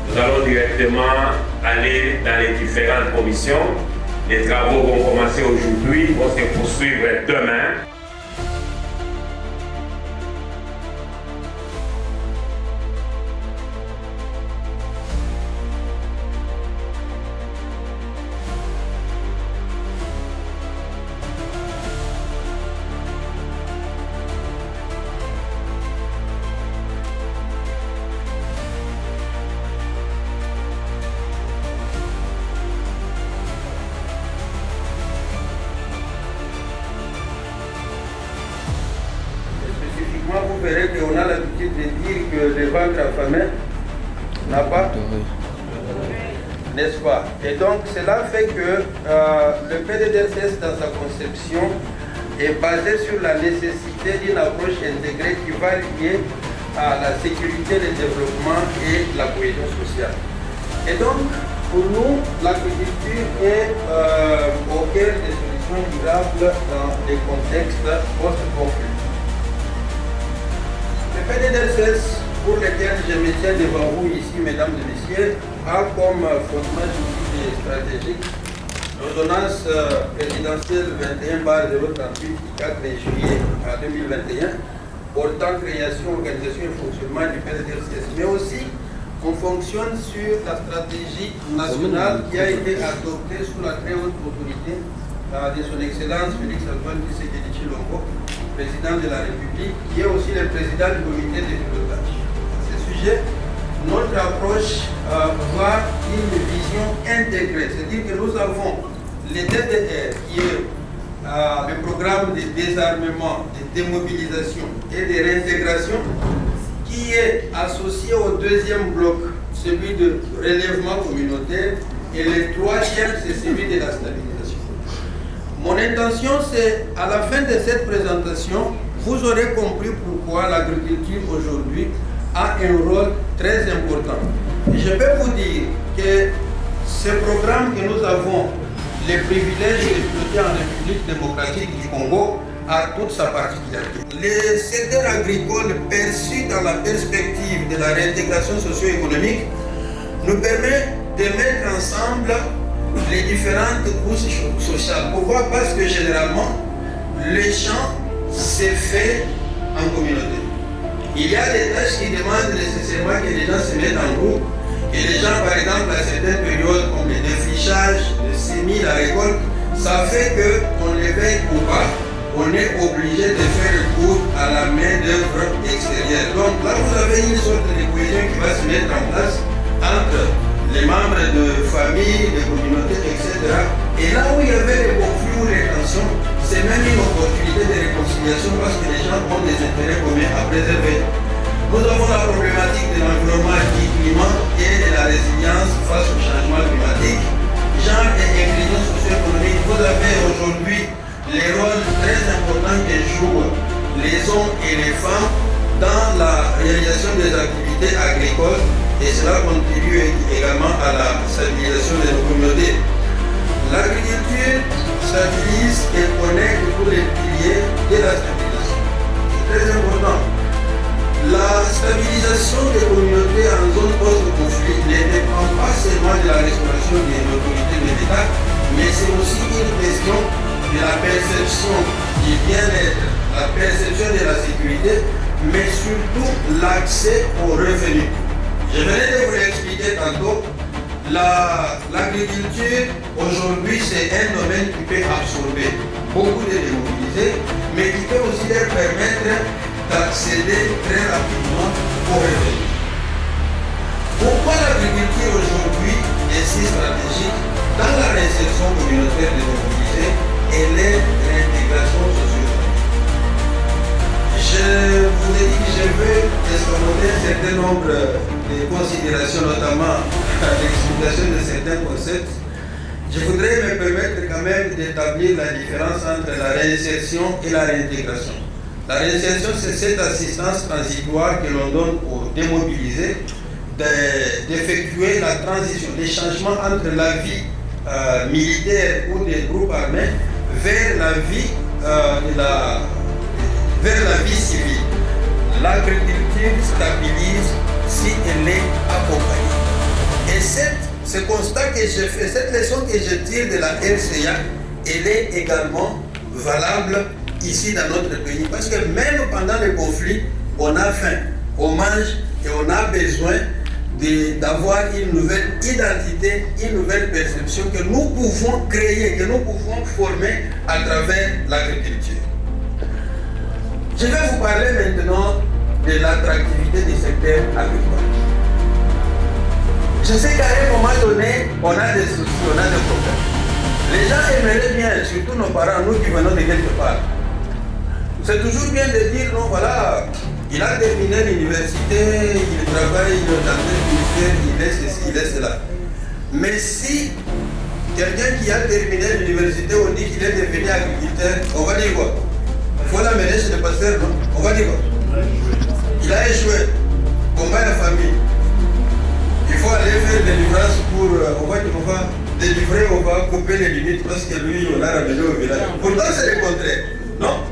nous allons directement aller dans les différentes commissions. Les travaux vont commencer aujourd'hui, vont se poursuivre demain. Vous verrez qu'on a l'habitude de dire que le ventre affamé n'a pas, n'est-ce pas? Et donc cela fait que le PDDRCS dans sa conception est basé sur la nécessité d'une approche intégrée qui va lier à la sécurité, le développement et la cohésion sociale. Et donc pour nous, l'agriculture est au cœur des solutions durables dans les contextes post-conflit. Le PDDRCS, pour lequel je me tiens devant vous ici, mesdames et messieurs, a comme fondement juridique et stratégique l'ordonnance présidentielle 21/038 du 4 juillet 2021 portant création, organisation et fonctionnement du PDDRCS. Mais aussi, on fonctionne sur la stratégie nationale qui a été adoptée sous la très haute autorité de son Excellence Félix Antoine Tshisekedi Tshilombo président de la République, qui est aussi le président du comité de pilotage. À ce sujet, notre approche voit une vision intégrée, c'est-à-dire que nous avons le DDR, qui est le programme de désarmement, de démobilisation et de réintégration, qui est associé au deuxième bloc, celui de relèvement communautaire, et le troisième, c'est celui de la stabilisation. Mon intention, c'est, à la fin de cette présentation, vous aurez compris pourquoi l'agriculture aujourd'hui a un rôle très important. Et je peux vous dire que ce programme que nous avons le privilège de piloter en République démocratique du Congo a toute sa particularité. Le secteur agricole perçu dans la perspective de la réintégration socio-économique nous permet de mettre ensemble les différentes couches sociales. Pourquoi? Parce que généralement, le champ se fait en communauté. Il y a des tâches qui demandent nécessairement que les gens se mettent en groupe. Et les gens, par exemple, à certaines périodes, comme le défrichage, le semis, la récolte, ça fait qu'on les veille ou pas, on est obligé de faire recours à la main-d'œuvre extérieure. Donc là, vous avez une sorte de cohésion qui va se mettre en place entre les membres de famille, de communautés, etc. Et là où il y avait les conflits ou les tensions, c'est même une opportunité de réconciliation parce que les gens ont des intérêts communs à préserver. Nous avons la problématique de l'environnement et du climat et de la résilience face au changement climatique. Genre et inclusion socio-économique, vous avez aujourd'hui les rôles très importants que jouent les hommes et les femmes dans la réalisation des activités agricoles et cela contribue également à la stabilisation de nos communautés. L'agriculture stabilise et connecte tous les piliers de la stabilisation. C'est très important. La stabilisation des communautés en zone post-conflit ne dépend pas seulement de la restauration des autorités de l'État, mais c'est aussi une question de la perception du bien-être, la perception de la sécurité, mais surtout l'accès aux revenus. Je venais de vous l'expliquer tantôt, l'agriculture aujourd'hui c'est un domaine qui peut absorber beaucoup de démobilisés, mais qui peut aussi leur permettre d'accéder très rapidement aux revenus. Pourquoi l'agriculture aujourd'hui est si stratégique dans la réinsertion communautaire des démobilisés et l'intégration socio-économique? Je vous ai dit que je veux escamoter un certain nombre de considérations, notamment l'explication de certains concepts. Je voudrais me permettre quand même d'établir la différence entre la réinsertion et la réintégration. La réinsertion, c'est cette assistance transitoire que l'on donne aux démobilisés d'effectuer la transition, les changements entre la vie militaire ou des groupes armés vers la vie, vers la vie civile. L'agriculture stabilise si elle est accompagnée. Et ce constat que je fais, cette leçon que je tire de la RCA, elle est également valable ici dans notre pays. Parce que même pendant le conflit, on a faim, on mange et on a besoin d'avoir une nouvelle identité, une nouvelle perception que nous pouvons créer, que nous pouvons former à travers l'agriculture. Je vais vous parler maintenant de l'attractivité du secteur agricole. Je sais qu'à un moment donné, on a des soucis, on a des problèmes. Les gens aimeraient bien, surtout nos parents, nous qui venons de quelque part. C'est toujours bien de dire, non, voilà, il a terminé l'université, il travaille dans tel ministère, il est ceci, il est cela. Mais si quelqu'un qui a terminé l'université, on dit qu'il est devenu agriculteur, on va dire quoi? Il faut l'amener chez le pasteur, non? On va dire quoi? Il a échoué, combat la famille. Il faut aller faire des livrages pour, on va délivrer, on va couper les limites parce que lui, on l'a ramené au village. Pourtant, c'est le contraire, non?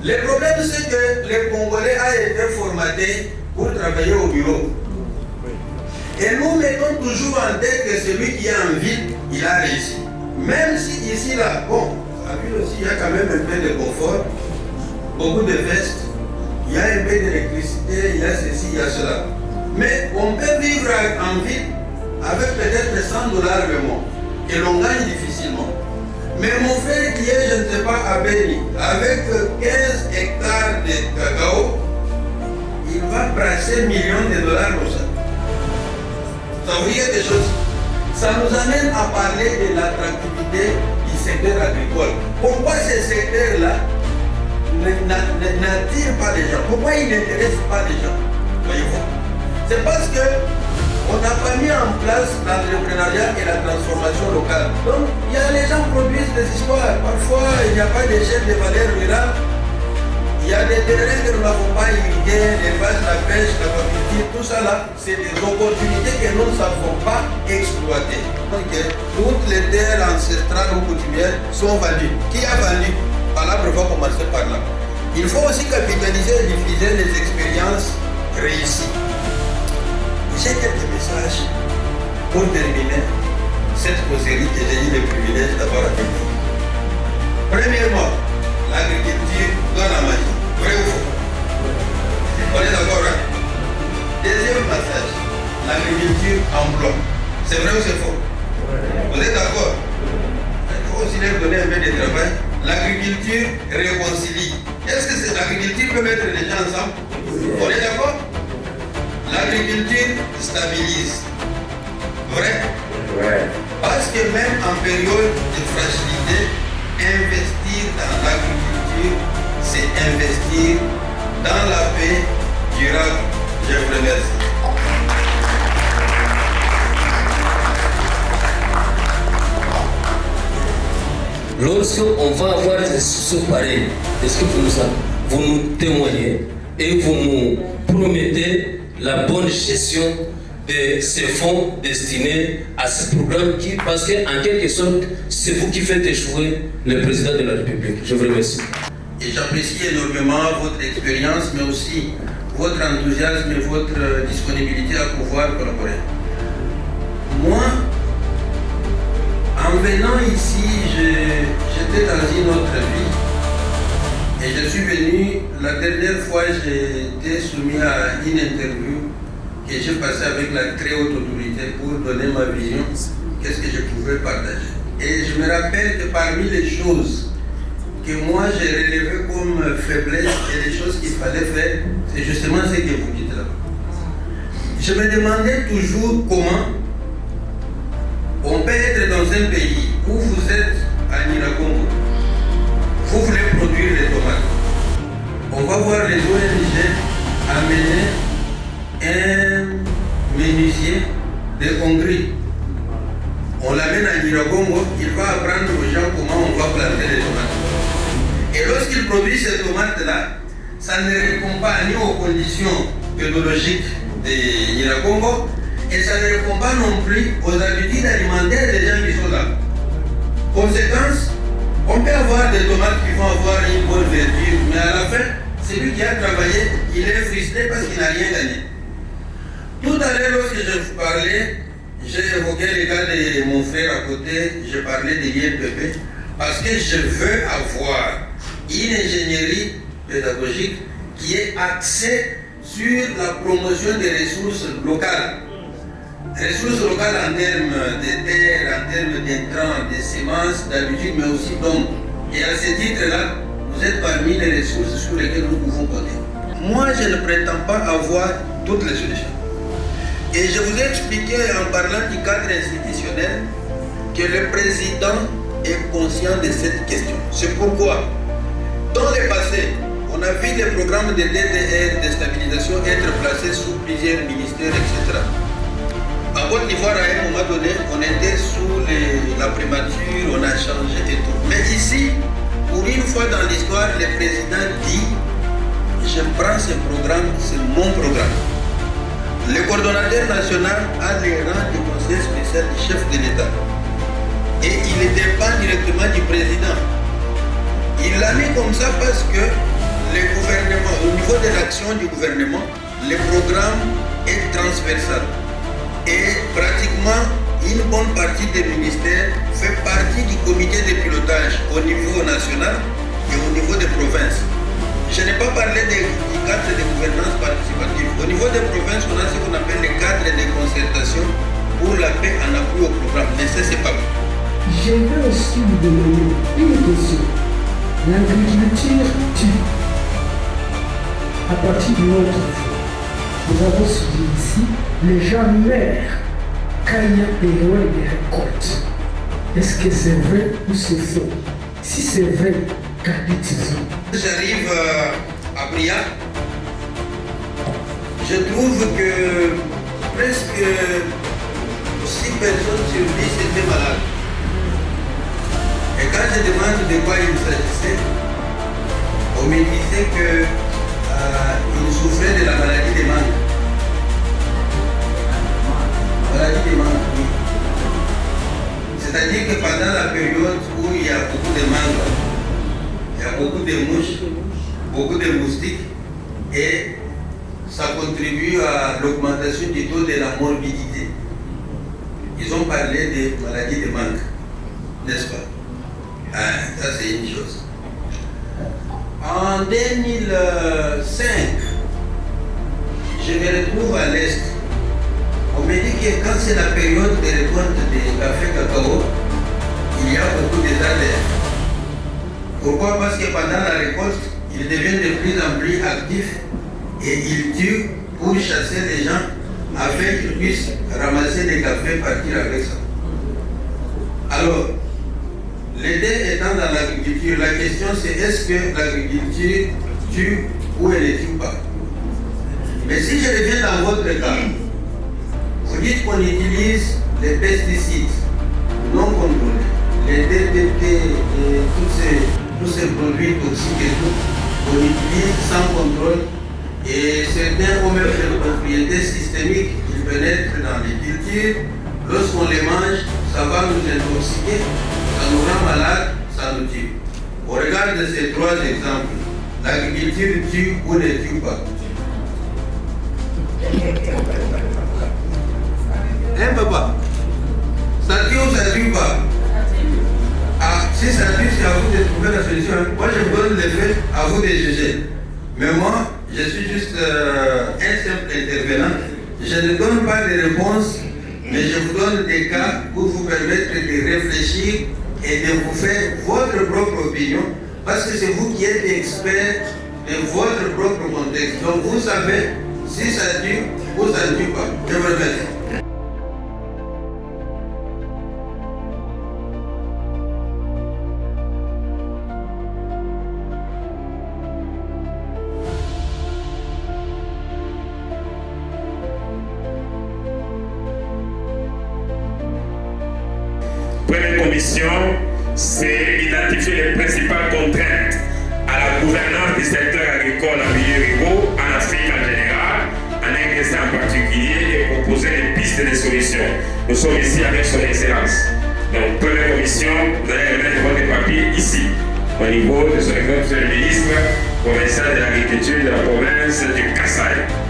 Le problème, c'est que le Congolais a été formaté pour travailler au bureau. Et nous mettons toujours en tête que celui qui est en ville, il a réussi. Même si ici, là, bon, à ville aussi, il y a quand même un peu de confort, beaucoup de vestes, il y a un peu d'électricité, il y a ceci, il y a cela. Mais on peut vivre en ville avec peut-être $100 le mois, que l'on gagne difficilement. Mais mon frère qui est, je ne sais pas, à Béni, avec 15 hectares de cacao, il va brasser millions de dollars comme ça. Ça veut dire des choses. Ça nous amène à parler de l'attractivité du secteur agricole. Pourquoi ce secteur-là n'attire pas les gens? Pourquoi il n'intéresse pas les gens? Voyez-vous? C'est parce que on n'a pas mis en place l'entrepreneuriat et la transformation locale. Donc, les gens produisent des histoires. Parfois, il n'y a pas d'échelle de valeur rurale. Il y a des terrains que nous n'avons pas irrigués, l'élevage, la pêche, l'aquaculture, tout ça là, c'est des opportunités que nous ne savons pas exploiter. Donc, toutes les terres ancestrales ou coutumières sont vendues. Qui a vendu? Palabre va commencer par là. Il faut aussi capitaliser et diffuser les expériences réussies. J'ai quelques messages pour terminer cette causerie que j'ai eu le privilège d'avoir avec vous. Premièrement, l'agriculture donne la magie. Vrai ou faux? On est d'accord, hein? Deuxième message, l'agriculture emploie. C'est vrai ou c'est faux? Vous êtes d'accord? Il faut aussi leur donner un peu de travail. L'agriculture réconcilie. Est-ce que l'agriculture peut mettre les gens ensemble? On est d'accord? L'agriculture stabilise. Vrai? Ouais. Parce que même en période de fragilité, investir dans l'agriculture, c'est investir dans la paix durable. Je vous remercie. Lorsqu'on va avoir des discussions pareilles, est-ce que vous nous témoignez et vous nous promettez la bonne gestion de ces fonds destinés à ce programme parce qu'en quelque sorte, c'est vous qui faites échouer le président de la République. Je vous remercie. Et j'apprécie énormément votre expérience, mais aussi votre enthousiasme et votre disponibilité à pouvoir collaborer. Moi, en venant ici, j'étais dans une autre vie. Et je suis venu, la dernière fois, j'ai été soumis à une interview que j'ai passée avec la très haute autorité pour donner ma vision, qu'est-ce que je pouvais partager. Et je me rappelle que parmi les choses que moi j'ai relevées comme faiblesse et les choses qu'il fallait faire, c'est justement ce que vous dites là. Je me demandais toujours comment on peut être dans un pays où vous êtes à Niragongo, vous voulez produire les tomates. On va voir les ONG amener un menuisier de Hongrie. On l'amène à Niragongo, il va apprendre aux gens comment on va planter les tomates. Et lorsqu'il produit ces tomates-là, ça ne répond pas ni aux conditions pédologiques de Niragongo et ça ne répond pas non plus aux habitudes alimentaires des gens qui sont là. Conséquence, on peut avoir des tomates qui vont avoir une bonne verdure, mais à la fin, celui qui a travaillé, il est frustré parce qu'il n'a rien gagné. Tout à l'heure, lorsque je vous parlais, j'ai évoqué le cas de mon frère à côté, j'ai parlé de l'INPP, parce que je veux avoir une ingénierie pédagogique qui est axée sur la promotion des ressources locales. Ressources locales en termes de terre, en termes d'intrants, de semences, d'habitudes, mais aussi d'hommes. Et à ce titre-là, vous êtes parmi les ressources sur lesquelles nous pouvons compter. Moi, je ne prétends pas avoir toutes les solutions. Et je vous ai expliqué en parlant du cadre institutionnel que le président est conscient de cette question. C'est pourquoi, dans le passé, on a vu des programmes de DDR, de stabilisation, être placés sous plusieurs ministères, etc. En Côte d'Ivoire, à un moment donné, on était sous la primature, on a changé et tout. Mais ici, pour une fois dans l'histoire, le président dit « Je prends ce programme, c'est mon programme ». Le coordonnateur national a les rangs du conseil spécial du chef de l'État. Et il dépend directement du président. Il l'a mis comme ça parce que le gouvernement, au niveau de l'action du gouvernement, le programme est transversal. Et pratiquement une bonne partie des ministères fait partie du comité de pilotage au niveau national et au niveau des provinces. Je n'ai pas parlé du cadre de gouvernance participative. Au niveau des provinces, on a ce qu'on appelle le cadre de concertation pour la paix en appui au programme. Mais ça, c'est pas bon. Je veux aussi vous demander une question. L'agriculture tue. À partir de notre vie, nous avons suivi ici, les gens meurent quand il y a période de récolte. Est-ce que c'est vrai ou c'est faux? Si c'est vrai, qu'en dites-vous? J'arrive à Briac. Je trouve que presque 6 personnes sur 10 étaient malades. Et quand je demande de quoi il s'agissait, on me disait qu'il souffrait de la maladie des mangues. Maladie des mangues, oui. C'est-à-dire que pendant la période où il y a beaucoup de mangues, il y a beaucoup de mouches, beaucoup de moustiques, et ça contribue à l'augmentation du taux de la morbidité. Ils ont parlé des maladies de mangue, n'est-ce pas? Ça c'est une chose. En 2005, je me retrouve à l'Est. On me dit que quand c'est la période de récolte des café cacao, il y a beaucoup de dardères. Pourquoi? Parce que pendant la récolte, ils deviennent de plus en plus actifs et ils tuent pour chasser les gens afin qu'ils puissent ramasser des cafés et partir avec ça. Alors, l'idée étant dans l'agriculture, la question c'est est-ce que l'agriculture tue ou elle ne tue pas? Mais si je reviens dans votre cas, vous dites qu'on utilise les pesticides non contrôlés, les DDT et tous ces produits toxiques et tout, on utilise sans contrôle et certains ont même des propriétés systémiques qui pénètrent dans les cultures. Lorsqu'on les mange, ça va nous intoxiquer, ça nous rend malades, ça nous tue. Au regard de ces 3 exemples, l'agriculture tue ou ne tue pas? Hein papa? Ça tue ou ça tue pas? Ah, si ça tue, c'est à vous de trouver la solution. Moi je donne les faits, à vous de juger. Mais moi, je suis juste un simple intervenant. Je ne donne pas de réponse, mais je vous donne des cas pour vous permettre de réfléchir et de vous faire votre propre opinion, parce que c'est vous qui êtes expert de votre propre contexte. Donc vous savez si ça tue ou ça ne tue pas. Je vous remercie. Première commission, c'est identifier les principales contraintes à la gouvernance du secteur agricole en milieu ruraux, en Afrique en général, en RDC en particulier, et proposer des pistes de solutions. Nous sommes ici avec son Excellence. Donc, première commission, vous allez remettre votre papier ici, au niveau de son Excellence le ministre provincial de l'agriculture de la province du Kassai.